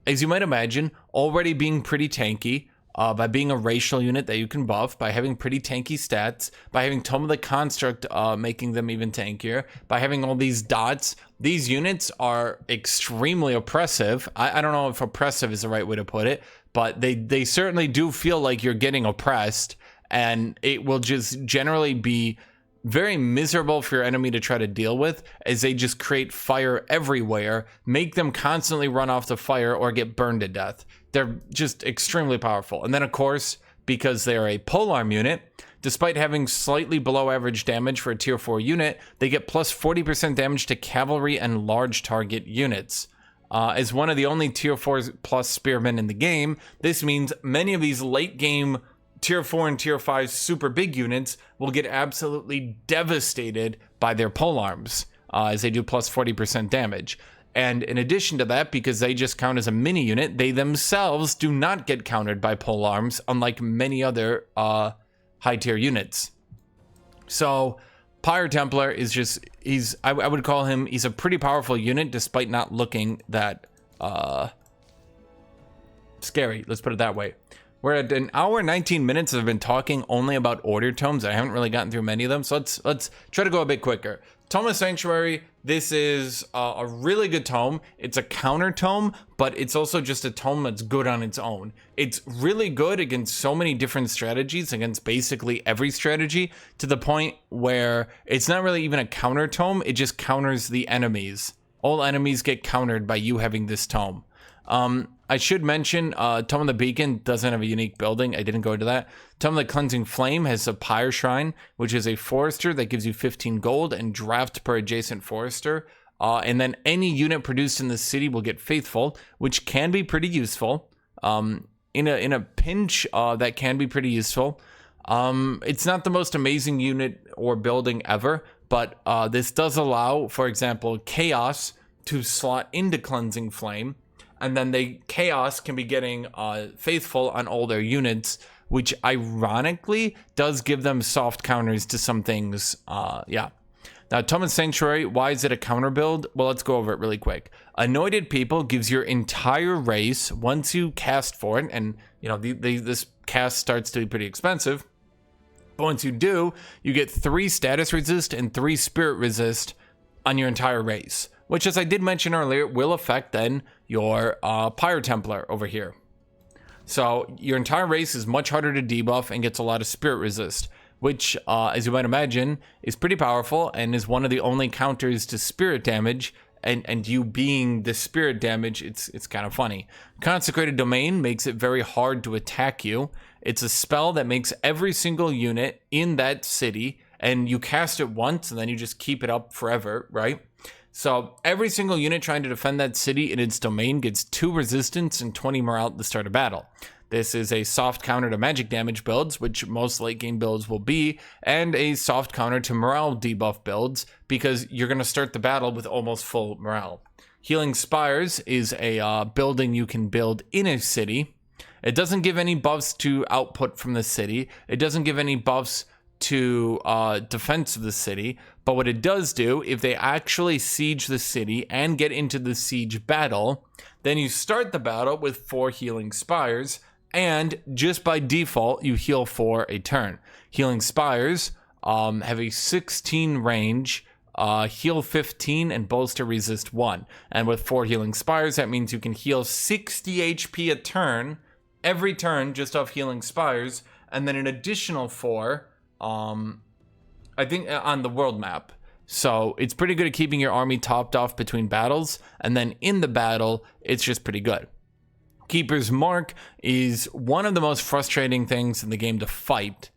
As you might imagine, already being pretty tanky, by being a racial unit that you can buff, by having pretty tanky stats, by having Tome of the Construct making them even tankier, by having all these dots, these units are extremely oppressive. I don't know if oppressive is the right way to put it, but they certainly do feel like you're getting oppressed, and it will just generally be very miserable for your enemy to try to deal with, as they just create fire everywhere, make them constantly run off the fire or get burned to death. They're just extremely powerful. And then of course, because they're a polearm unit, despite having slightly below average damage for a tier 4 unit, they get plus 40% damage to cavalry and large target units. As one of the only tier 4 plus spearmen in the game, this means many of these late game tier 4 and tier 5 super big units will get absolutely devastated by their polearms, as they do plus 40% damage. And in addition to that, because they just count as a mini unit, they themselves do not get countered by polearms, unlike many other high tier units. So Pyre Templar is just, I would call him, he's a pretty powerful unit despite not looking that scary, let's put it that way. We're at an hour and 19 minutes. I've been talking only about order tomes. I haven't really gotten through many of them, so let's try to go a bit quicker. Tome of Sanctuary, this is a really good tome. It's a counter tome, but it's also just a tome that's good on its own. It's really good against so many different strategies, against basically every strategy, to the point where it's not really even a counter tome, it just counters the enemies. All enemies get countered by you having this tome. I should mention, Tome of the Beacon doesn't have a unique building. I didn't go into that. Tome of the Cleansing Flame has a Pyre Shrine, which is a forester that gives you 15 gold and draft per adjacent forester. And then any unit produced in the city will get Faithful, which can be pretty useful. In a pinch, that can be pretty useful. It's not the most amazing unit or building ever, but this does allow, for example, Chaos to slot into Cleansing Flame. And then Chaos can be getting Faithful on all their units, which ironically does give them soft counters to some things. Yeah. Now, Tome of Sanctuary, why is it a counter build? Well, let's go over it really quick. Anointed People gives your entire race, once you cast for it, and you know this cast starts to be pretty expensive, but once you do, you get 3 status resist and 3 spirit resist on your entire race, which, as I did mention earlier, will affect then your Pyre Templar over here. So your entire race is much harder to debuff and gets a lot of spirit resist, which, as you might imagine, is pretty powerful and is one of the only counters to spirit damage. And you being the spirit damage, it's kind of funny. Consecrated Domain makes it very hard to attack you. It's a spell that makes every single unit in that city, and you cast it once and then you just keep it up forever, right? So every single unit trying to defend that city in its domain gets 2 resistance and 20 morale at the start of battle. This is a soft counter to magic damage builds, which most late game builds will be, and a soft counter to morale debuff builds, because you're going to start the battle with almost full morale. Healing Spires is a building you can build in a city. It doesn't give any buffs to output from the city. It doesn't give any buffs to defense of the city, but what it does do, if they actually siege the city and get into the siege battle, then you start the battle with 4 healing spires, and just by default you heal for a turn. Healing spires have a 16 range, heal 15 and bolster resist 1, and with 4 healing spires that means you can heal 60 HP a turn every turn just off healing spires, and then an additional 4 I think on the world map. So it's pretty good at keeping your army topped off between battles, and then in the battle, it's just pretty good. Keeper's Mark is one of the most frustrating things in the game to fight.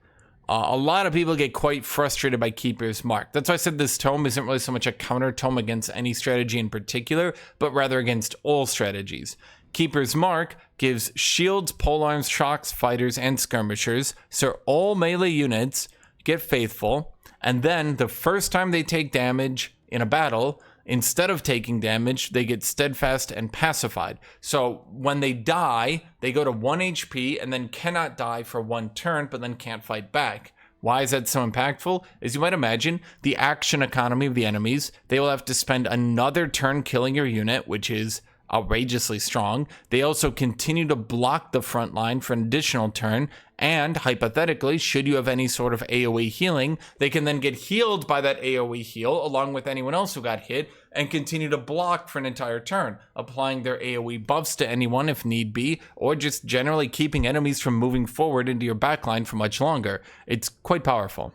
A lot of people get quite frustrated by Keeper's Mark. That's why I said this tome isn't really so much a counter tome against any strategy in particular, but rather against all strategies. Keeper's Mark gives shields, polearms, shocks, fighters, and skirmishers, so all melee units get Faithful, and then the first time they take damage in a battle, instead of taking damage, they get Steadfast and Pacified. So when they die, they go to 1 HP and then cannot die for 1 turn, but then can't fight back. Why is that so impactful? As you might imagine, the action economy of the enemies, they will have to spend another turn killing your unit, which is outrageously strong. They also continue to block the front line for an additional turn, and hypothetically, should you have any sort of AoE healing, they can then get healed by that AoE heal along with anyone else who got hit and continue to block for an entire turn, applying their AoE buffs to anyone if need be, or just generally keeping enemies from moving forward into your backline for much longer. It's quite powerful.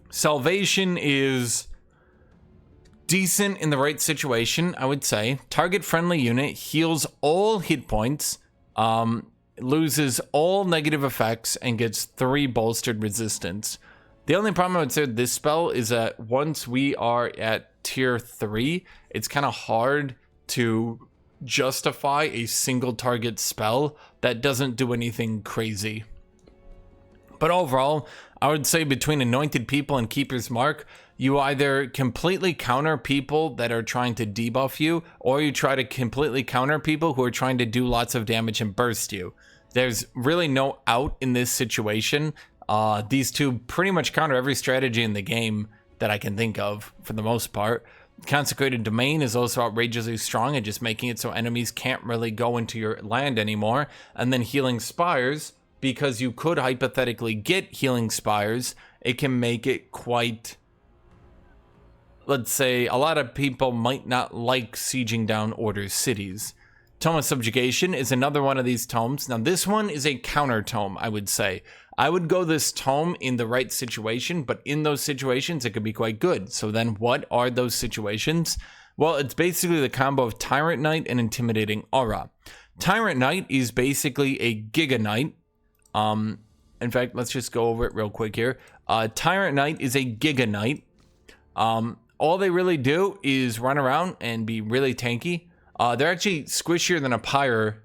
Salvation is decent in the right situation, I would say. Target friendly unit heals all hit points, loses all negative effects, and gets 3 bolstered resistance. The only problem I would say with this spell is that once we are at tier 3, it's kind of hard to justify a single target spell that doesn't do anything crazy. But overall, I would say between Anointed People and Keeper's Mark, you either completely counter people that are trying to debuff you, or you try to completely counter people who are trying to do lots of damage and burst you. There's really no out in this situation. These two pretty much counter every strategy in the game that I can think of, for the most part. Consecrated Domain is also outrageously strong at just making it so enemies can't really go into your land anymore. And then Healing Spires, because you could hypothetically get Healing Spires, it can make it quite... Let's say a lot of people might not like sieging down Order's cities. Tome of Subjugation is another one of these tomes. Now this one is a counter tome, I would say. I would go this tome in the right situation, but in those situations it could be quite good. So then what are those situations? Well, it's basically the combo of Tyrant Knight and Intimidating Aura. Tyrant Knight is basically a Giga Knight. In fact, let's just go over it real quick here. Tyrant Knight is a Giga Knight. All they really do is run around and be really tanky. They're actually squishier than a Pyre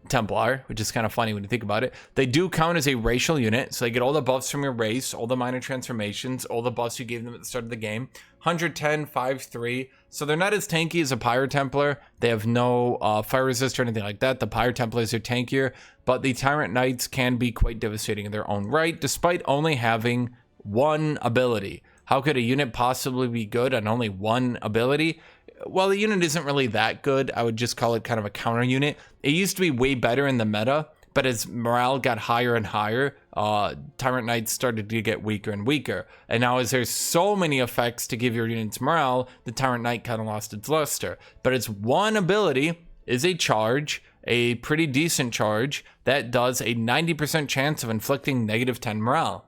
Templar, which is kind of funny when you think about it. They do count as a racial unit, so they get all the buffs from your race, all the minor transformations, all the buffs you gave them at the start of the game. 110, 5-3, so they're not as tanky as a Pyre Templar. They have no fire resist or anything like that. The Pyre Templars are tankier, but the Tyrant Knights can be quite devastating in their own right, despite only having one ability. How could a unit possibly be good on only one ability? Well, the unit isn't really that good. I would just call it kind of a counter unit. It used to be way better in the meta, but as morale got higher and higher, Tyrant Knights started to get weaker and weaker. And now as there's so many effects to give your units morale, the Tyrant Knight kind of lost its luster. But its one ability is a charge, a pretty decent charge, that does a 90% chance of inflicting -10 morale.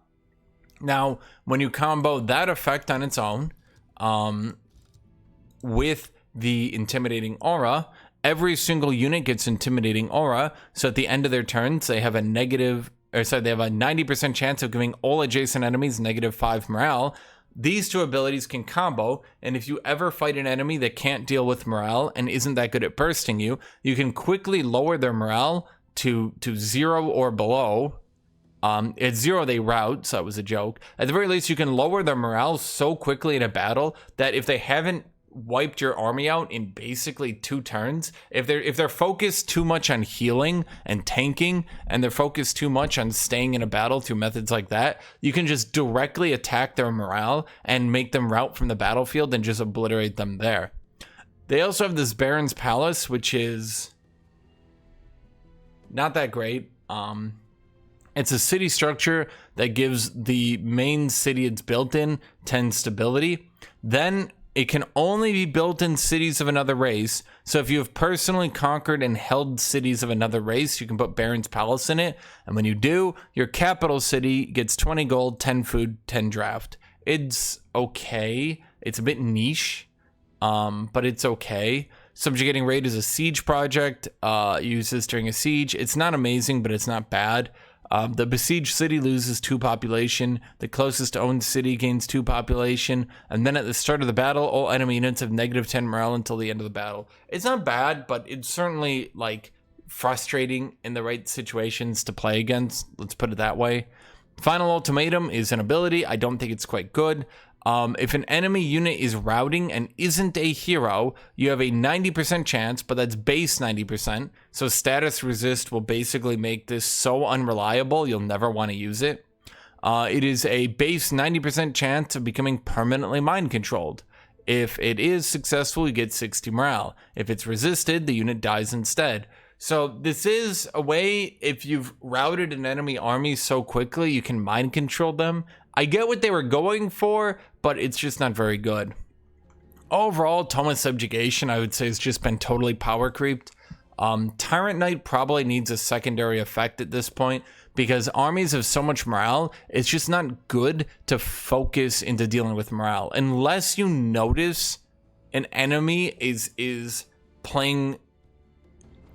Now, when you combo that effect on its own, with the Intimidating Aura, every single unit gets Intimidating Aura, so at the end of their turns, they have a they have a 90% chance of giving all adjacent enemies -5 morale. These two abilities can combo, and if you ever fight an enemy that can't deal with morale and isn't that good at bursting you, you can quickly lower their morale to 0 or below. At 0 they rout, so that was a joke. At the very least, you can lower their morale so quickly in a battle that if they haven't wiped your army out in basically 2 turns, if they're focused too much on healing and tanking, and they're focused too much on staying in a battle through methods like that, you can just directly attack their morale and make them rout from the battlefield and just obliterate them there. They also have this Baron's Palace, which is not that great. It's a city structure that gives the main city it's built in 10 stability. Then it can only be built in cities of another race. So if you have personally conquered and held cities of another race, you can put Baron's Palace in it. And when you do, your capital city gets 20 gold, 10 food, 10 draft. It's okay. It's a bit niche, but it's okay. Subjugating Raid is a siege project. Use this during a siege. It's not amazing, but it's not bad. The besieged city loses 2 population, the closest owned city gains 2 population, and then at the start of the battle, all enemy units have -10 morale until the end of the battle. It's not bad, but it's certainly, like, frustrating in the right situations to play against, let's put it that way. Final Ultimatum is an ability. I don't think it's quite good. If an enemy unit is routing and isn't a hero, you have a 90% chance, but that's base 90%. So status resist will basically make this so unreliable, you'll never want to use it. It is a base 90% chance of becoming permanently mind controlled. If it is successful, you get 60 morale. If it's resisted, the unit dies instead. So this is a way, if you've routed an enemy army so quickly, you can mind control them. I get what they were going for, but it's just not very good. Overall, Tome of Subjugation, I would say, has just been totally power creeped. Tyrant Knight probably needs a secondary effect at this point, because armies have so much morale, it's just not good to focus into dealing with morale. Unless you notice an enemy is playing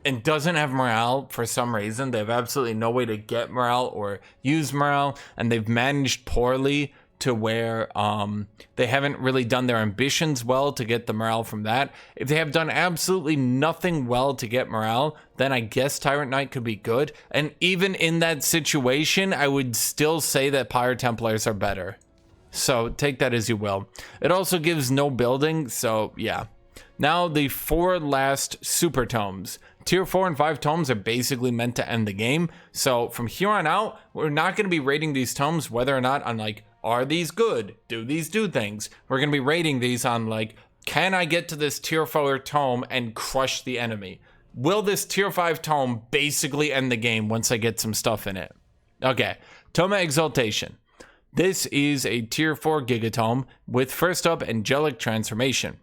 and doesn't have morale for some reason, they have absolutely no way to get morale or use morale, and they've managed poorly to where they haven't really done their ambitions well to get the morale from that. If they have done absolutely nothing well to get morale, then I guess Tyrant Knight could be good. And even in that situation, I would still say that Pyre Templars are better. So take that as you will. It also gives no building, so yeah. Now the 4 last super tomes. Tier 4 and 5 tomes are basically meant to end the game. So from here on out, we're not going to be rating these tomes whether or not on like, are these good? Do these do things? We're going to be rating these on like, can I get to this tier 4 tome and crush the enemy? Will this tier 5 tome basically end the game once I get some stuff in it? Okay, Tome of Exaltation. This is a tier 4 gigatome with first up angelic transformation.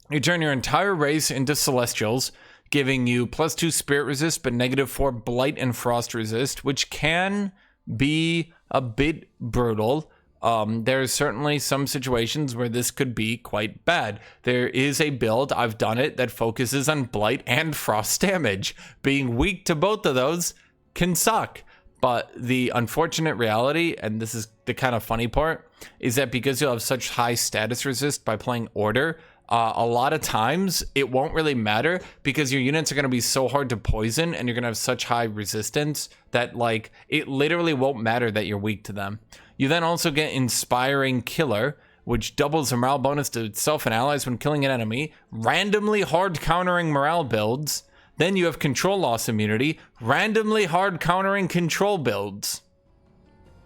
You turn your entire race into celestials, giving you +2 spirit resist, but -4 blight and frost resist, which can be a bit brutal. There's certainly some situations where this could be quite bad. There is a build, I've done it, that focuses on blight and frost damage. Being weak to both of those can suck. But the unfortunate reality, and this is the kind of funny part, is that because you'll have such high status resist by playing Order, a lot of times it won't really matter because your units are going to be so hard to poison and you're going to have such high resistance that like it literally won't matter that you're weak to them. You then also get Inspiring Killer, which doubles the morale bonus to itself and allies when killing an enemy, randomly hard countering morale builds. Then you have Control Loss Immunity, randomly hard countering control builds.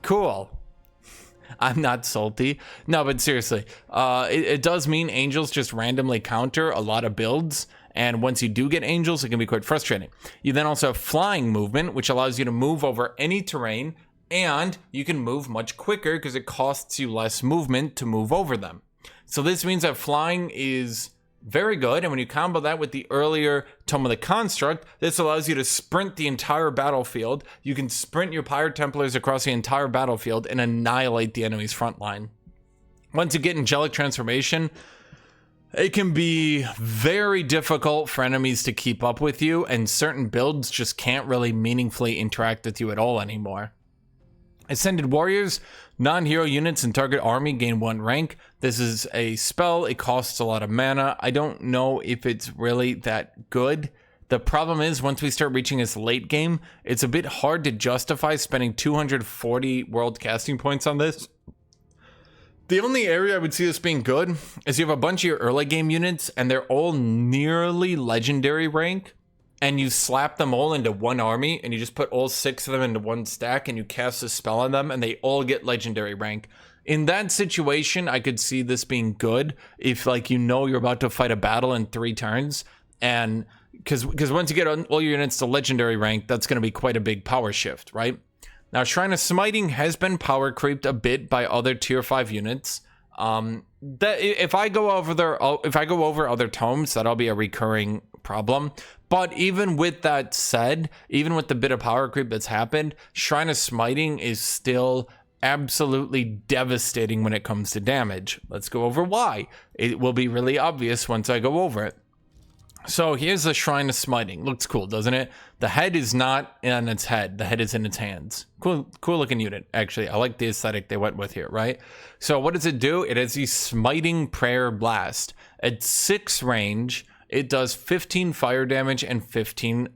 Cool. I'm not salty. No, but seriously, it does mean angels just randomly counter a lot of builds. And once you do get angels, it can be quite frustrating. You then also have Flying Movement, which allows you to move over any terrain. And you can move much quicker because it costs you less movement to move over them. So this means that flying is very good, and when you combo that with the earlier Tome of the Construct, this allows you to sprint the entire battlefield. You can sprint your Pyre Templars across the entire battlefield and annihilate the enemy's front line. Once you get Angelic Transformation, it can be very difficult for enemies to keep up with you, and certain builds just can't really meaningfully interact with you at all anymore. Ascended Warriors, non-hero units and target army gain 1 rank. This is a spell, it costs a lot of mana. I don't know if it's really that good. The problem is, once we start reaching this late game, it's a bit hard to justify spending 240 world casting points on this. The only area I would see this being good is you have a bunch of your early game units and they're all nearly legendary rank. And you slap them all into one army, and you just put all 6 of them into one stack, and you cast a spell on them, and they all get legendary rank. In that situation, I could see this being good if, like, you know you're about to fight a battle in 3 turns, and because once you get all your units to legendary rank, that's going to be quite a big power shift, right? Now, Shrine of Smiting has been power creeped a bit by other tier 5 units. That if I go over other tomes, that'll be a recurring problem. But even with that said, even with the bit of power creep that's happened, Shrine of Smiting is still absolutely devastating when it comes to damage. Let's go over why. It will be really obvious once I go over it. So here's the Shrine of Smiting. Looks cool, doesn't it? The head is not in its head. The head is in its hands. Cool looking unit, actually. I like the aesthetic they went with here, right? So what does it do? It has the Smiting Prayer Blast. At 6 range, it does 15 fire damage and 15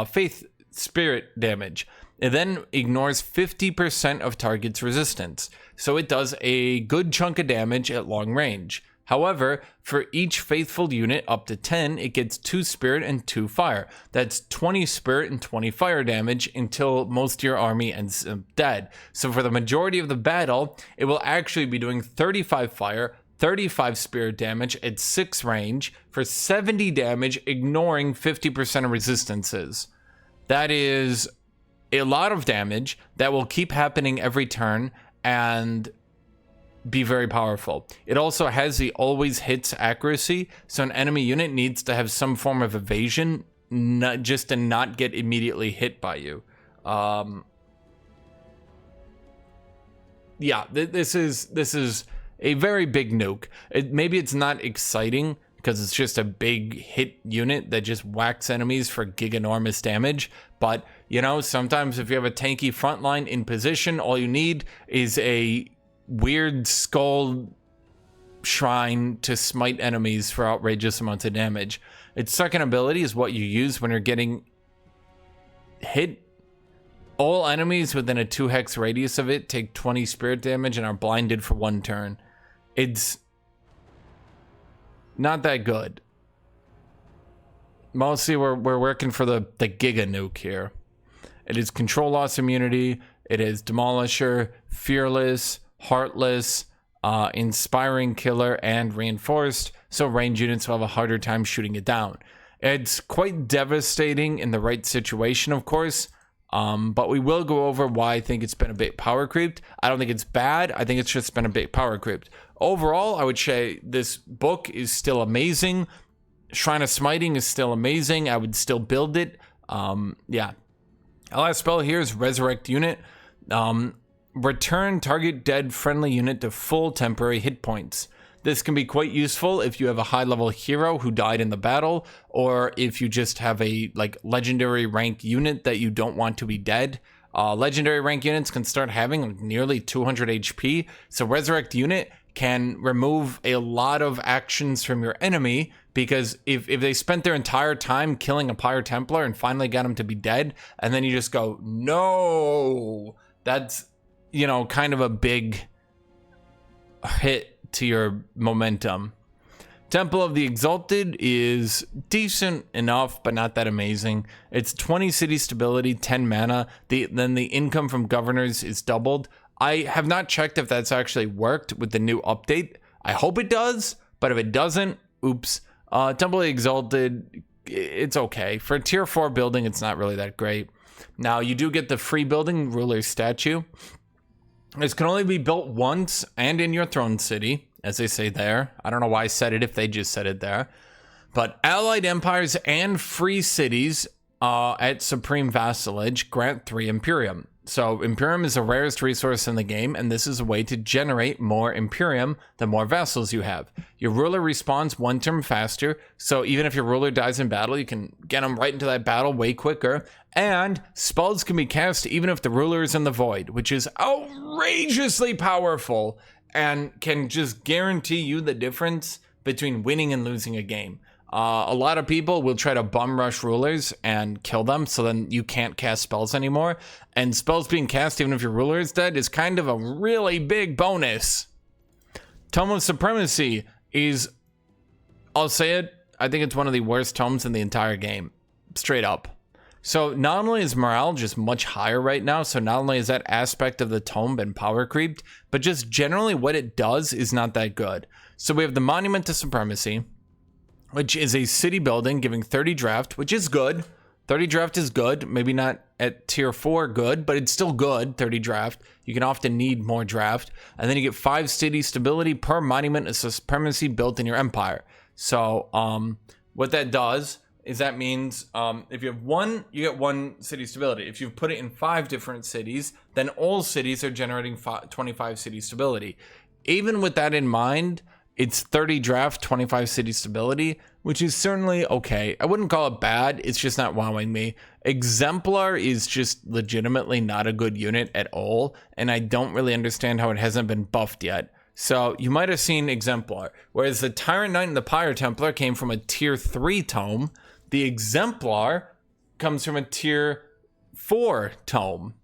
faith spirit damage. It then ignores 50% of target's resistance. So it does a good chunk of damage at long range. However, for each faithful unit up to 10, it gets 2 spirit and 2 fire. That's 20 spirit and 20 fire damage until most of your army ends up dead. So for the majority of the battle, it will actually be doing 35 fire, 35 spirit damage at 6 range for 70 damage, ignoring 50% of resistances. That is a lot of damage that will keep happening every turn and be very powerful. It also has the always hits accuracy, so an enemy unit needs to have some form of evasion just to not get immediately hit by you. Yeah, this is a very big nuke. Maybe it's not exciting because it's just a big hit unit that just whacks enemies for giganormous damage. But, you know, sometimes if you have a tanky frontline in position, all you need is a weird skull shrine to smite enemies for outrageous amounts of damage. Its second ability is what you use when you're getting hit. All enemies within a 2 hex radius of it take 20 spirit damage and are blinded for 1 turn. It's not that good. Mostly we're working for the Giga Nuke here. It is control loss immunity. It is Demolisher, Fearless, Heartless, Inspiring Killer, and Reinforced, so range units will have a harder time shooting it down. It's quite devastating in the right situation, of course, but we will go over why I think it's been a bit power creeped. I don't think it's bad. I think it's just been a bit power creeped. Overall, I would say this book is still amazing. Shrine of Smiting is still amazing. I would still build it. Yeah. Our last spell here is Resurrect Unit. Return target dead friendly unit to full temporary hit points. This can be quite useful if you have a high level hero who died in the battle, or if you just have a legendary rank unit that you don't want to be dead. Legendary rank units can start having nearly 200 HP, so Resurrect Unit can remove a lot of actions from your enemy, because if they spent their entire time killing a Pyre Templar and finally got him to be dead, and then you just go, no, that's, you know, kind of a big hit to your momentum. Temple of the Exalted is decent enough, but not that amazing. It's 20 city stability, 10 mana. Then the income from governors is doubled. I have not checked if that's actually worked with the new update. I hope it does, but if it doesn't, oops. Temple of the Exalted, it's okay. For a tier 4 building, it's not really that great. Now, you do get the free building ruler's statue. This can only be built once and in your throne city, as they say there. I don't know why I said it if they just said it there. But allied empires and free cities at supreme vassalage grant 3 Imperium. So Imperium is the rarest resource in the game, and this is a way to generate more Imperium the more vassals you have. Your ruler respawns 1 turn faster, so even if your ruler dies in battle, you can get them right into that battle way quicker. And spells can be cast even if the ruler is in the void, which is outrageously powerful and can just guarantee you the difference between winning and losing a game. A lot of people will try to bum rush rulers and kill them, so then you can't cast spells anymore. And spells being cast even if your ruler is dead is kind of a really big bonus. Tome of Supremacy is, I'll say it, I think it's one of the worst tomes in the entire game. Straight up. So not only is morale just much higher right now, so not only is that aspect of the tome been power creeped, but just generally what it does is not that good. So we have the Monument to Supremacy, which is a city building giving 30 draft, which is good. 30 draft is good. Maybe not at tier 4 good, but it's still good, 30 draft. You can often need more draft. And then you get 5 city stability per Monument of Supremacy built in your empire. So what that does is that means if you have 1, you get 1 city stability. If you put it in 5 different cities, then all cities are generating 25 city stability. Even with that in mind, it's 30 draft, 25 city stability, which is certainly okay. I wouldn't call it bad. It's just not wowing me. Exemplar is just legitimately not a good unit at all, and I don't really understand how it hasn't been buffed yet. So you might have seen Exemplar. Whereas the Tyrant Knight and the Pyre Templar came from a tier 3 tome, the Exemplar comes from a tier 4 tome.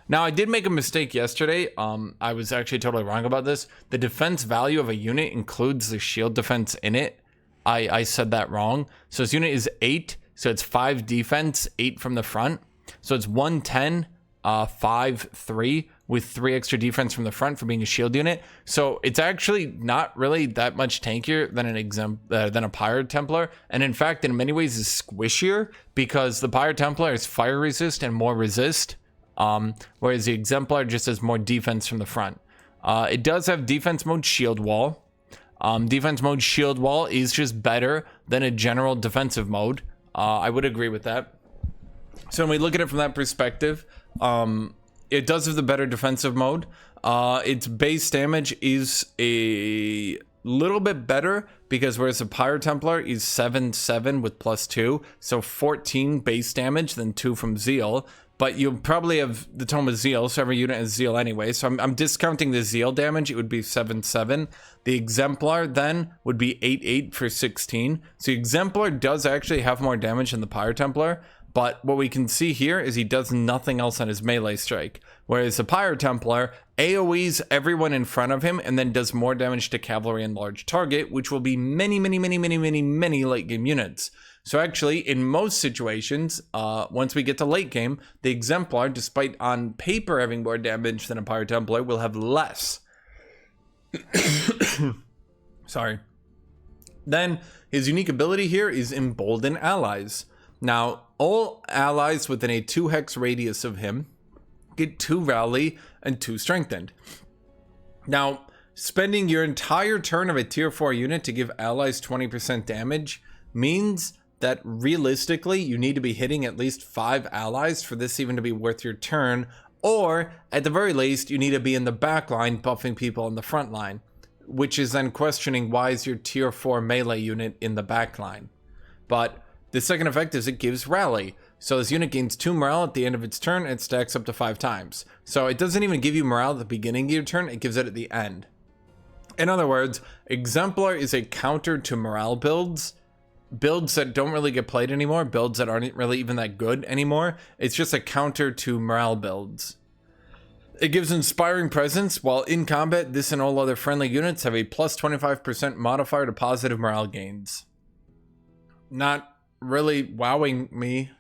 Now, I did make a mistake yesterday. I was actually totally wrong about this. The defense value of a unit includes the shield defense in it. I said that wrong. So this unit is 8, so it's 5 defense, 8 from the front. So it's 110, 5, 3, with 3 extra defense from the front for being a shield unit. So it's actually not really that much tankier than a Pyre Templar. And in fact, in many ways is squishier, because the Pyre Templar is fire resist and more resist. Whereas the Exemplar just has more defense from the front. It does have defense mode shield wall. Defense mode shield wall is just better than a general defensive mode. I would agree with that. So when we look at it from that perspective, it does have the better defensive mode. Its base damage is a little bit better, because whereas the Pyre Templar is 7/7 with +2, so 14 base damage, then 2 from Zeal. but you'll probably have the Tome of Zeal, so every unit has Zeal anyway. So I'm discounting the Zeal damage. It would be 7/7. The Exemplar then would be 8/8 for 16. So Exemplar does actually have more damage than the Pyre Templar, but what we can see here is he does nothing else on his melee strike. Whereas the Pyre Templar AoEs everyone in front of him and then does more damage to cavalry and large target, which will be many late game units. So actually, in most situations, once we get to late game, the Exemplar, despite on paper having more damage than a Pyre Templar, will have less. Sorry. Then, his unique ability here is Embolden Allies. Now, all allies within a 2 hex radius of him get 2 Rally and 2 Strengthened. Now, spending your entire turn of a tier 4 unit to give allies 20% damage means that realistically you need to be hitting at least 5 allies for this even to be worth your turn, or at the very least you need to be in the back line buffing people in the front line, which is then questioning why is your tier 4 melee unit in the back line. But the second effect is it gives rally. So this unit gains 2 morale at the end of its turn and it stacks up to 5 times. So it doesn't even give you morale at the beginning of your turn, it gives it at the end. In other words, Exemplar is a counter to morale builds that don't really get played anymore, builds that aren't really even that good anymore. It's just a counter to morale builds. It gives Inspiring Presence. While in combat, this and all other friendly units have a plus 25% modifier to positive morale gains. Not really wowing me.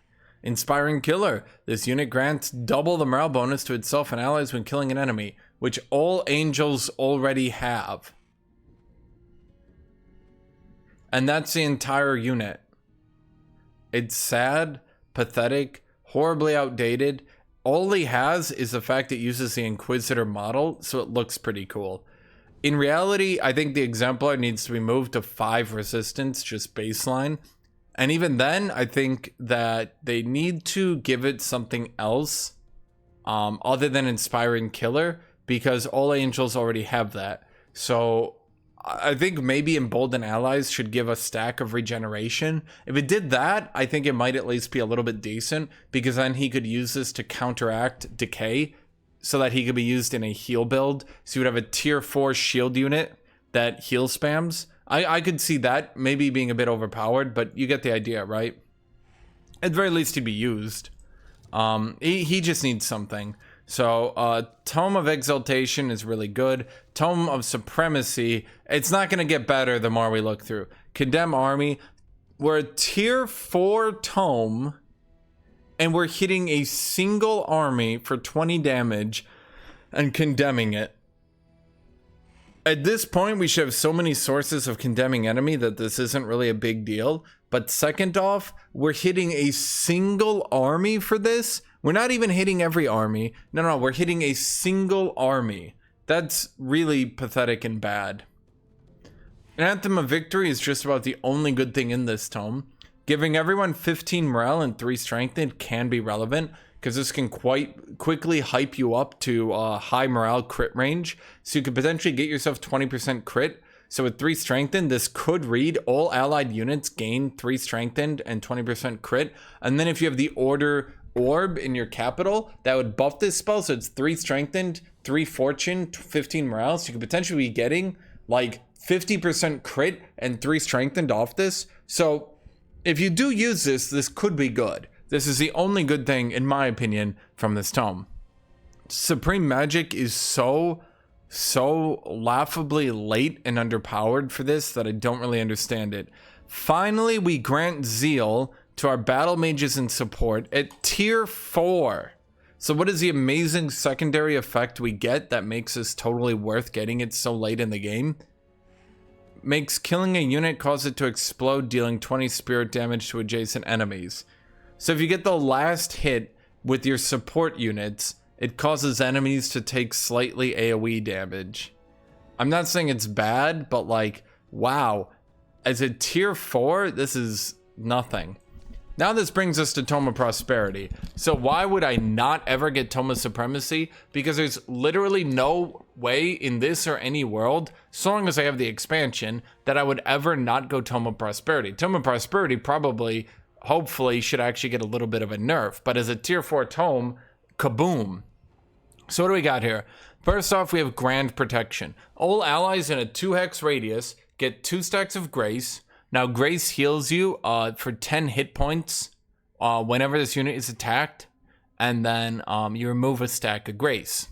Inspiring Killer. This unit grants double the morale bonus to itself and allies when killing an enemy, which all angels already have. And that's the entire unit. It's sad, pathetic, horribly outdated. All he has is the fact it uses the Inquisitor model, so it looks pretty cool. In reality, I think the Exemplar needs to be moved to 5 resistance, just baseline. And even then, I think that they need to give it something else other than Inspiring Killer, because all angels already have that. So I think maybe Embolden Allies should give a stack of regeneration. If it did that, I think it might at least be a little bit decent, because then he could use this to counteract decay so that he could be used in a heal build. So you would have a tier 4 shield unit that heal spams. I could see that maybe being a bit overpowered, but you get the idea, right? At the very least, he'd be used. He just needs something. So, Tome of Exaltation is really good. Tome of Supremacy, it's not going to get better the more we look through. Condemn Army, we're a tier 4 tome, and we're hitting a single army for 20 damage and condemning it. At this point, we should have so many sources of condemning enemy that this isn't really a big deal. But second off, we're hitting a single army for this. We're not even hitting every army. No, we're hitting a single army. That's really pathetic and bad. Anthem of Victory is just about the only good thing in this tome. Giving everyone 15 morale and 3 strengthened can be relevant, because this can quite quickly hype you up to high morale crit range. So you could potentially get yourself 20% crit. So with 3 strengthened, this could read all allied units gain 3 strengthened and 20% crit. And then if you have the Order Orb in your capital, that would buff this spell. So it's 3 strengthened, 3 fortune, 15 morale. So you could potentially be getting like 50% crit and 3 strengthened off this. So if you do use this, this could be good. This is the only good thing, in my opinion, from this tome. Supreme Magic is so laughably late and underpowered for this that I don't really understand it. Finally, we grant Zeal to our battle mages and support at tier 4. So what is the amazing secondary effect we get that makes this totally worth getting it so late in the game? Makes killing a unit cause it to explode, dealing 20 spirit damage to adjacent enemies. So if you get the last hit with your support units, it causes enemies to take slightly AoE damage. I'm not saying it's bad, but like, wow. As a tier 4, this is nothing. Now this brings us to Tome of Prosperity. So why would I not ever get Tome of Supremacy? Because there's literally no way in this or any world, so long as I have the expansion, that I would ever not go Tome of Prosperity. Tome of Prosperity probably hopefully should actually get a little bit of a nerf. But as a tier 4 tome, kaboom. So what do we got here? First off, we have Grand Protection. All allies in a 2-hex radius get 2 stacks of Grace. Now, Grace heals you for 10 hit points whenever this unit is attacked. And then you remove a stack of Grace.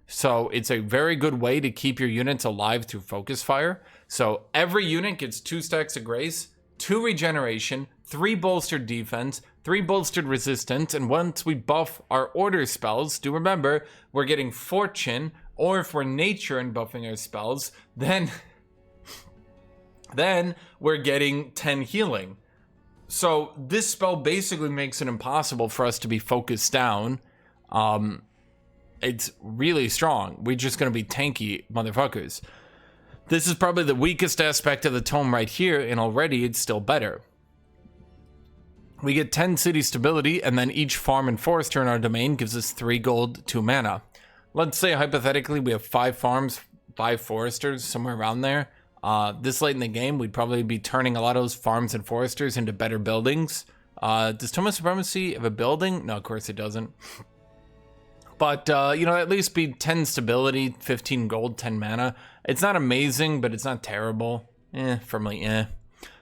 So it's a very good way to keep your units alive through focus fire. So every unit gets 2 stacks of Grace, 2 regeneration, 3 bolstered defense, 3 bolstered resistance, and once we buff our order spells, do remember, we're getting fortune, or if we're nature and buffing our spells, then we're getting 10 healing. So this spell basically makes it impossible for us to be focused down. It's really strong. We're just going to be tanky motherfuckers. This is probably the weakest aspect of the tome right here, and already it's still better. We get 10 city stability, and then each farm and forester in our domain gives us 3 gold, 2 mana. Let's say, hypothetically, we have 5 farms, 5 foresters, somewhere around there. This late in the game, we'd probably be turning a lot of those farms and foresters into better buildings. Does Tome of Supremacy have a building? No, of course it doesn't. But, at least be 10 stability, 15 gold, 10 mana. It's not amazing, but it's not terrible. Firmly.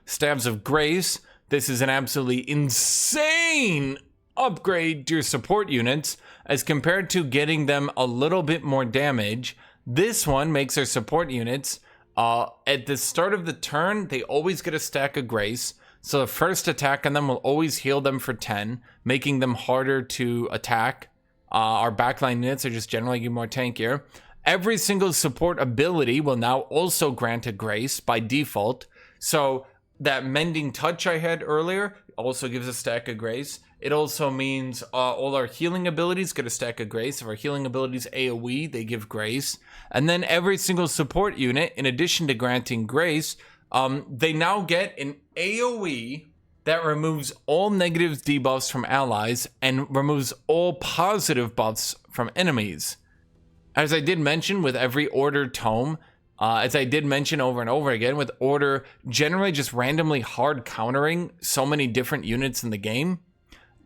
Staves of Grace. This is an absolutely insane upgrade to your support units as compared to getting them a little bit more damage. This one makes our support units, at the start of the turn, they always get a stack of Grace. So the first attack on them will always heal them for 10, making them harder to attack. Our backline units are just generally more tankier. Every single support ability will now also grant a Grace by default. So that Mending Touch I had earlier also gives a stack of Grace. It also means all our healing abilities get a stack of Grace. If our healing abilities AoE, they give Grace. And then every single support unit, in addition to granting Grace, they now get an AoE that removes all negative debuffs from allies and removes all positive buffs from enemies. As I did mention with every ordered tome, as I did mention over and over again, with order generally just randomly hard countering so many different units in the game,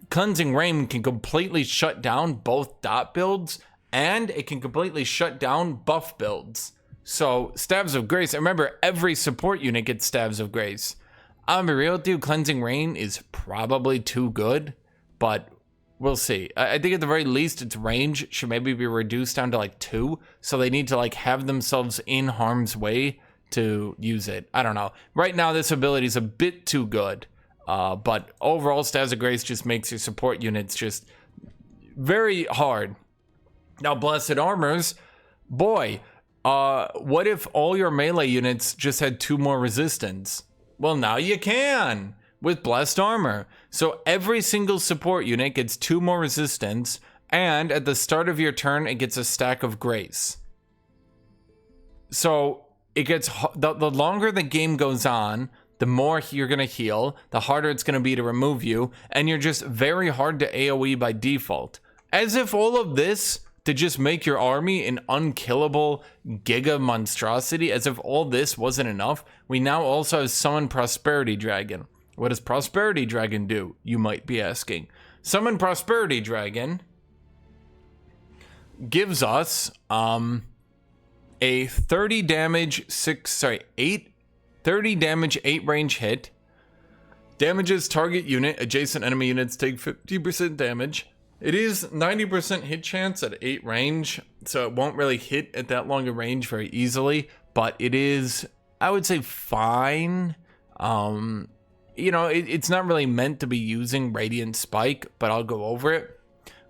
Cleansing Rain can completely shut down both dot builds, and it can completely shut down buff builds. So, Staves of Grace, remember every support unit gets Staves of Grace. I'll be real with you, Cleansing Rain is probably too good, but we'll see. I think at the very least, its range should maybe be reduced down to like 2, so they need to like have themselves in harm's way to use it. I don't know. Right now, this ability is a bit too good, but overall, Staves of Grace just makes your support units just very hard. Now, Blessed Armors, boy, what if all your melee units just had 2 more resistance? Well, now you can with Blessed Armor. So every single support unit gets 2 more resistance, and at the start of your turn, it gets a stack of Grace. So it gets the longer the game goes on, the more you're going to heal, the harder it's going to be to remove you, and you're just very hard to AoE by default. As if all of this to just make your army an unkillable giga monstrosity, as if all this wasn't enough, we now also have Summon Prosperity Dragon. What does Prosperity Dragon do, you might be asking? Summon Prosperity Dragon gives us a 30 damage 8 range hit. Damages target unit, adjacent enemy units take 50% damage. It is 90% hit chance at 8 range, so it won't really hit at that long a range very easily, but it is, I would say, fine. It's not really meant to be using Radiant Spike, but I'll go over it.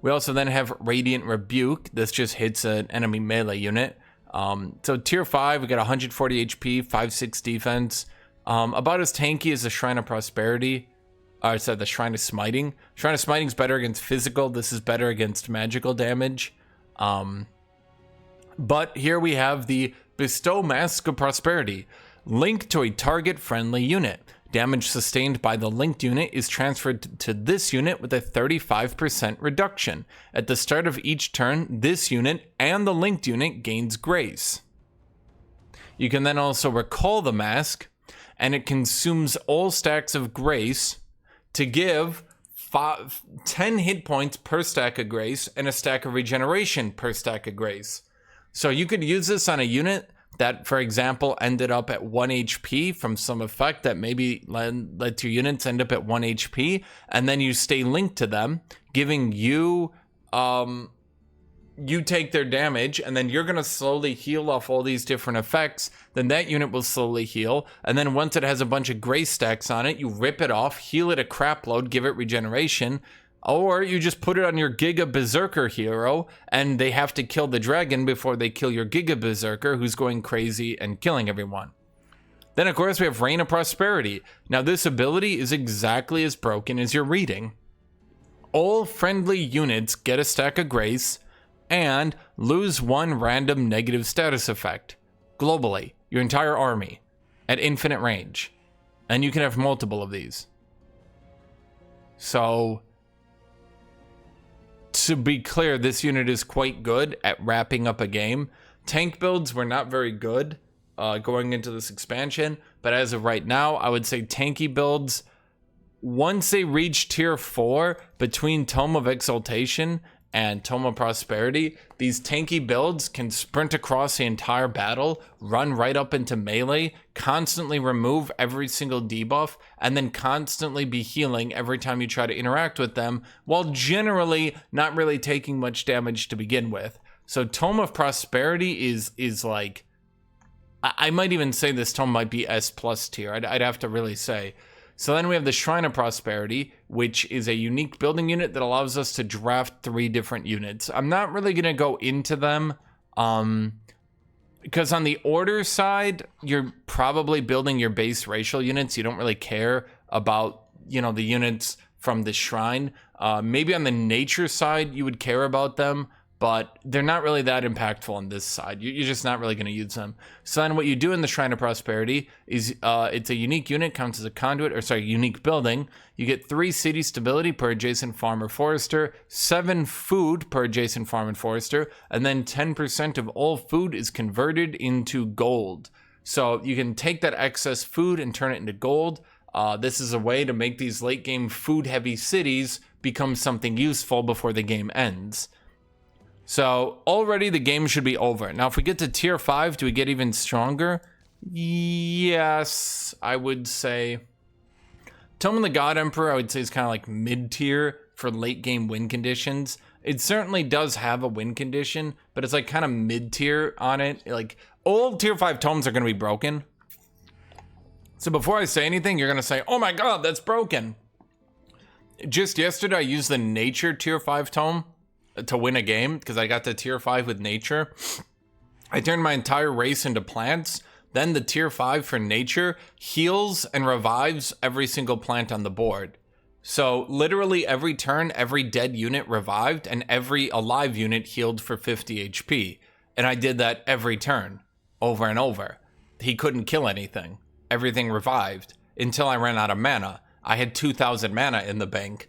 We also then have Radiant Rebuke. This just hits an enemy melee unit. So tier 5, we got 140 HP, 5/6 defense. About as tanky as the Shrine of Prosperity. I said the Shrine of Smiting. Shrine of Smiting is better against physical. This is better against magical damage. But here we have the Bestow Mask of Prosperity. Link to a target-friendly unit. Damage sustained by the linked unit is transferred to this unit with a 35% reduction. At the start of each turn, this unit and the linked unit gains Grace. You can then also recall the mask, and it consumes all stacks of Grace to give 10 hit points per stack of grace and a stack of regeneration per stack of grace. So you could use this on a unit that, for example, ended up at 1 HP from some effect that maybe led to units end up at 1 HP, and then you stay linked to them, giving you, you take their damage, and then you're going to slowly heal off all these different effects. Then that unit will slowly heal, and then once it has a bunch of grace stacks on it, you rip it off, heal it a crap load, give it regeneration, or you just put it on your Giga Berserker hero, and they have to kill the dragon before they kill your Giga Berserker, who's going crazy and killing everyone. Then, of course, we have Reign of Prosperity. Now, this ability is exactly as broken as you're reading. All friendly units get a stack of grace and lose 1 random negative status effect. Globally, your entire army, at infinite range. And you can have multiple of these. So, to be clear, this unit is quite good at wrapping up a game. Tank builds were not very good going into this expansion, but as of right now, I would say tanky builds, once they reach tier 4, between Tome of Exaltation and Tome of Prosperity, these tanky builds can sprint across the entire battle, run right up into melee, constantly remove every single debuff, and then constantly be healing every time you try to interact with them, while generally not really taking much damage to begin with. So Tome of Prosperity is like, I might even say this tome might be S+ tier, I'd have to really say. So then we have the Shrine of Prosperity, which is a unique building unit that allows us to draft 3 different units. I'm not really going to go into them, because on the order side, you're probably building your base racial units. You don't really care about, you know, the units from the Shrine. Maybe on the nature side, you would care about them, but they're not really that impactful on this side. You're just not really going to use them. So then what you do in the Shrine of Prosperity is it's a unique unit, counts as a conduit, or sorry, unique building. You get 3 city stability per adjacent farm or forester, 7 food per adjacent farm and forester, and then 10% of all food is converted into gold. So you can take that excess food and turn it into gold. This is a way to make these late game food heavy cities become something useful before the game ends. So already the game should be over. Now, if we get to tier 5, do we get even stronger? Yes, I would say. Tome of the God Emperor, I would say, is kind of like mid-tier for late game win conditions. It certainly does have a win condition, but it's like kind of mid-tier on it. Like, all tier 5 tomes are going to be broken. So before I say anything, you're going to say, oh my god, that's broken. Just yesterday, I used the Nature tier 5 tome to win a game, because I got to tier 5 with nature. I turned my entire race into plants. Then the tier 5 for nature heals and revives every single plant on the board. So literally every turn, every dead unit revived, and every alive unit healed for 50 HP. And I did that every turn, over and over. He couldn't kill anything. Everything revived until I ran out of mana. I had 2,000 mana in the bank.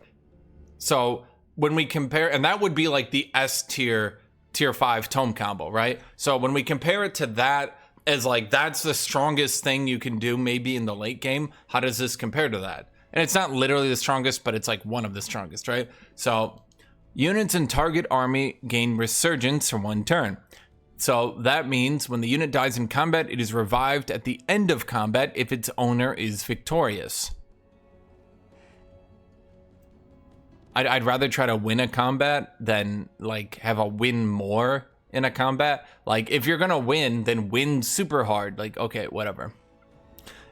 So when we compare, and that would be like the S tier, tier 5 tome combo, right? So when we compare it to that as like, that's the strongest thing you can do maybe in the late game, how does this compare to that? And it's not literally the strongest, but it's like one of the strongest, right? So units in target army gain resurgence for 1 turn. So that means when the unit dies in combat, it is revived at the end of combat if its owner is victorious. I'd rather try to win a combat than like have a win more in a combat. Like if you're gonna win, then win super hard. Like, okay, whatever.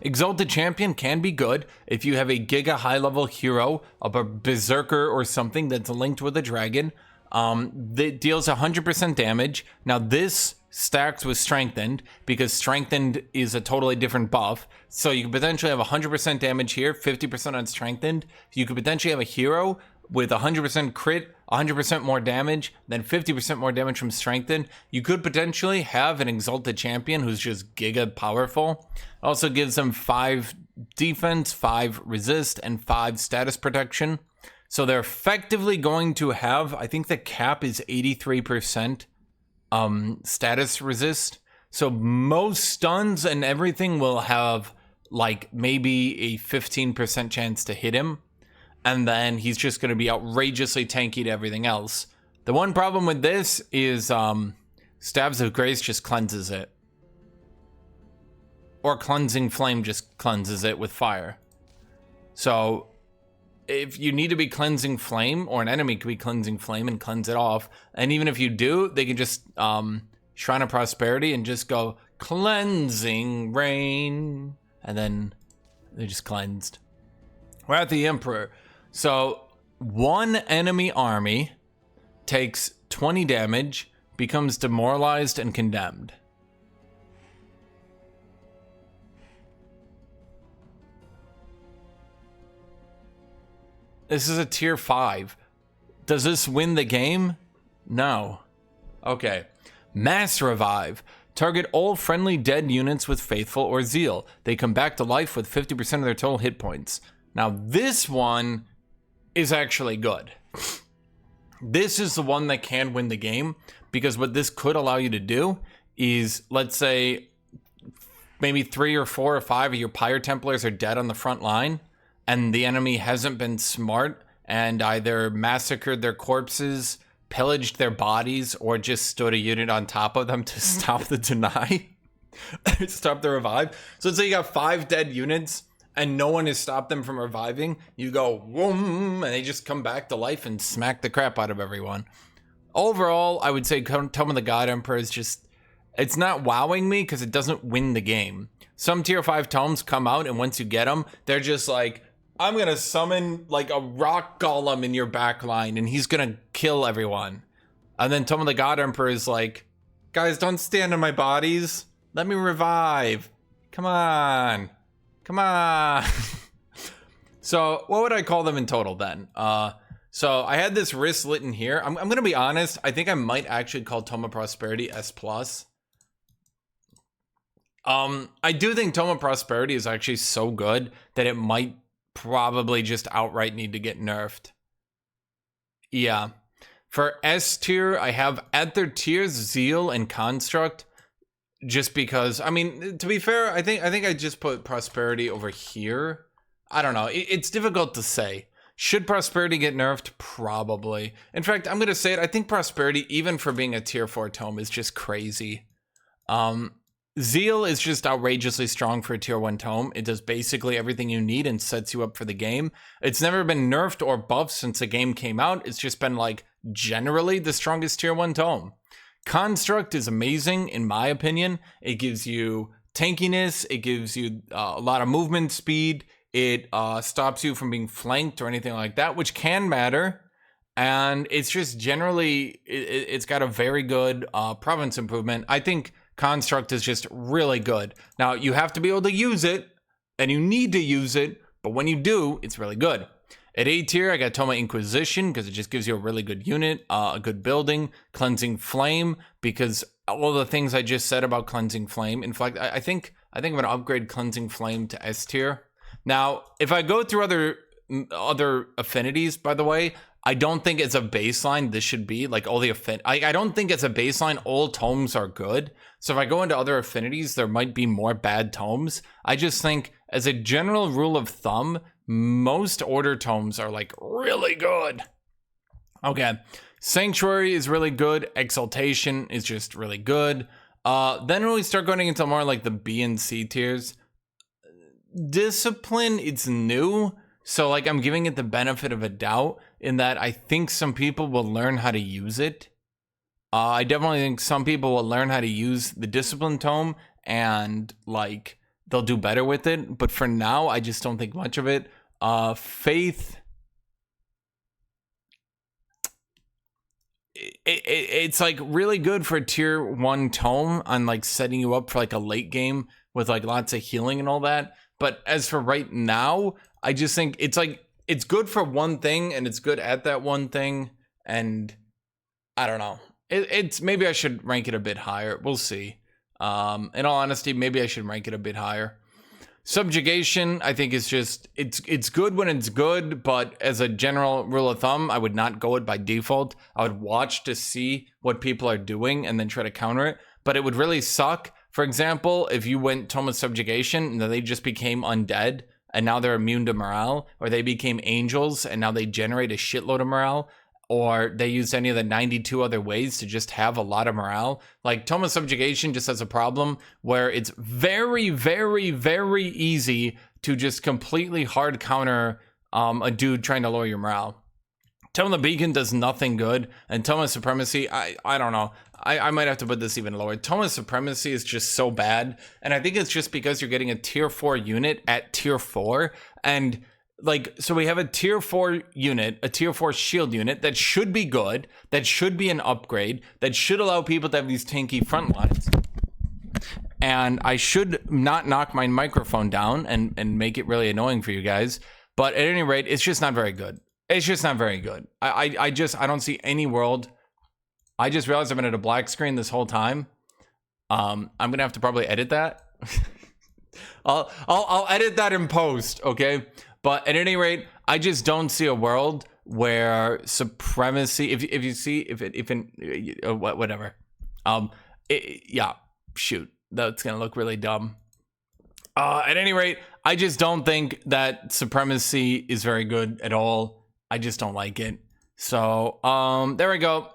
Exalted Champion can be good if you have a giga high level hero of a berserker or something that's linked with a dragon. That deals 100% damage. Now this stacks with Strengthened, because Strengthened is a totally different buff. So you could potentially have 100% damage here, 50% on Strengthened. You could potentially have a hero with 100% crit, 100% more damage, then 50% more damage from Strengthened. You could potentially have an Exalted Champion who's just giga powerful. Also gives them 5 defense, 5 resist, and 5 status protection. So they're effectively going to have, I think the cap is 83% status resist. So most stuns and everything will have like maybe a 15% chance to hit him. and then he's just going to be outrageously tanky to everything else. The one problem with this is Stabs of Grace just cleanses it. Or Cleansing Flame just cleanses it with fire. So if you need to be Cleansing Flame, or an enemy could be Cleansing Flame and cleanse it off, and even if you do, they can just Shrine of Prosperity and just go Cleansing Rain, and then they're just cleansed. We're at the Emperor. So one enemy army takes 20 damage, becomes demoralized and condemned. This is a tier 5. Does this win the game? No. Okay. Mass Revive. Target all friendly dead units with Faithful or Zeal. They come back to life with 50% of their total hit points. Now this one is actually good. This is the one that can win the game, because what this could allow you to do is, let's say, maybe 3 or 4 or 5 of your Pyre Templars are dead on the front line, and the enemy hasn't been smart and either massacred their corpses, pillaged their bodies, or just stood a unit on top of them to stop the deny, stop the revive. So let's say you got 5 dead units and no one has stopped them from reviving. You go, whoom, and they just come back to life and smack the crap out of everyone. Overall, I would say Tome of the God Emperor is just, it's not wowing me because it doesn't win the game. Some tier 5 tomes come out, and once you get them, they're just like, I'm going to summon like a rock golem in your backline and he's going to kill everyone. And then Tome of the God Emperor is like, guys, don't stand on my bodies. Let me revive. Come on. Come on. So what would I call them in total then? So I had this wrist lit in here. I'm going to be honest. I think I might actually call Tome of Prosperity S+. I do think Tome of Prosperity is actually so good that it might probably just outright need to get nerfed. Yeah. For S tier, I have at their tiers Zeal and Construct, just because, I mean, to be fair, I think I just put Prosperity over here. I don't know. It's difficult to say. Should Prosperity get nerfed? Probably. In fact, I'm going to say it. I think Prosperity, even for being a tier 4 tome, is just crazy. Zeal is just outrageously strong for a tier 1 tome. It does basically everything you need and sets you up for the game. It's never been nerfed or buffed since the game came out. It's just been like generally the strongest tier 1 tome. Construct is amazing in my opinion. It gives you tankiness. It gives you a lot of movement speed. It stops you from being flanked or anything like that, which can matter. And it's just generally, it's got a very good province improvement. I think Construct is just really good. Now, you have to be able to use it, and you need to use it, but when you do, it's really good. At A tier, I got Tome of Inquisition, because it just gives you a really good unit, a good building, Cleansing Flame, because all the things I just said about Cleansing Flame. In fact, I think I'm going to upgrade Cleansing Flame to S tier. Now, if I go through other affinities, by the way, I don't think as a baseline this should be like all the I don't think as a baseline all tomes are good. So if I go into other affinities, there might be more bad tomes. I just think as a general rule of thumb, most order tomes are like really good. Okay, Sanctuary is really good. Exaltation is just really good. Then when we start going into more like the B and C tiers, Discipline, it's new. So like I'm giving it the benefit of a doubt in that I think some people will learn how to use it. I definitely think some people will learn how to use the Discipline tome and like they'll do better with it. But for now, I just don't think much of it. Faith. It's like really good for a tier 1 tome on like setting you up for like a late game with like lots of healing and all that. But as for right now, I just think it's like, it's good for one thing and it's good at that one thing. And I don't know. It's maybe I should rank it a bit higher. We'll see. In all honesty, maybe I should rank it a bit higher. Subjugation, I think is just, it's good when it's good, but as a general rule of thumb, I would not go it by default. I would watch to see what people are doing and then try to counter it. But it would really suck. For example, if you went Tome of Subjugation and then they just became undead, and now they're immune to morale, or they became angels and now they generate a shitload of morale, or they used any of the 92 other ways to just have a lot of morale. Like Tome of Subjugation just has a problem where it's very, very, very easy to just completely hard counter a dude trying to lower your morale. Tome of the Beacon does nothing good, and Tome of Supremacy, I don't know. I might have to put this even lower. Tome of Supremacy is just so bad, and I think it's just because you're getting a tier 4 unit at tier 4, and like, so we have a tier 4 unit, a tier 4 shield unit that should be good, that should be an upgrade, that should allow people to have these tanky front lines. And I should not knock my microphone down and make it really annoying for you guys, but at any rate, it's just not very good. It's just not very good. I don't see any world. I just realized I've been at a black screen this whole time. I'm gonna have to probably edit that. I'll edit that in post, okay? But at any rate, I just don't see a world where supremacy. If you see whatever. Yeah, shoot, that's gonna look really dumb. At any rate, I just don't think that supremacy is very good at all. I just don't like it. So, there we go.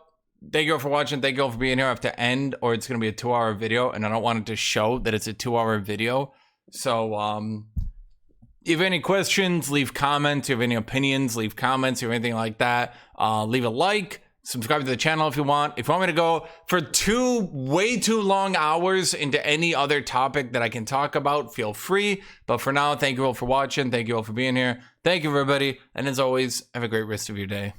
Thank you all for watching. Thank you all for being here. I have to end, or it's going to be a 2-hour video, and I don't want it to show that it's a 2-hour video. So, if you have any questions, leave comments. If you have any opinions, leave comments. If you have anything like that, leave a like. Subscribe to the channel if you want. If you want me to go for way too long hours into any other topic that I can talk about, feel free. But for now, thank you all for watching. Thank you all for being here. Thank you, everybody. And as always, have a great rest of your day.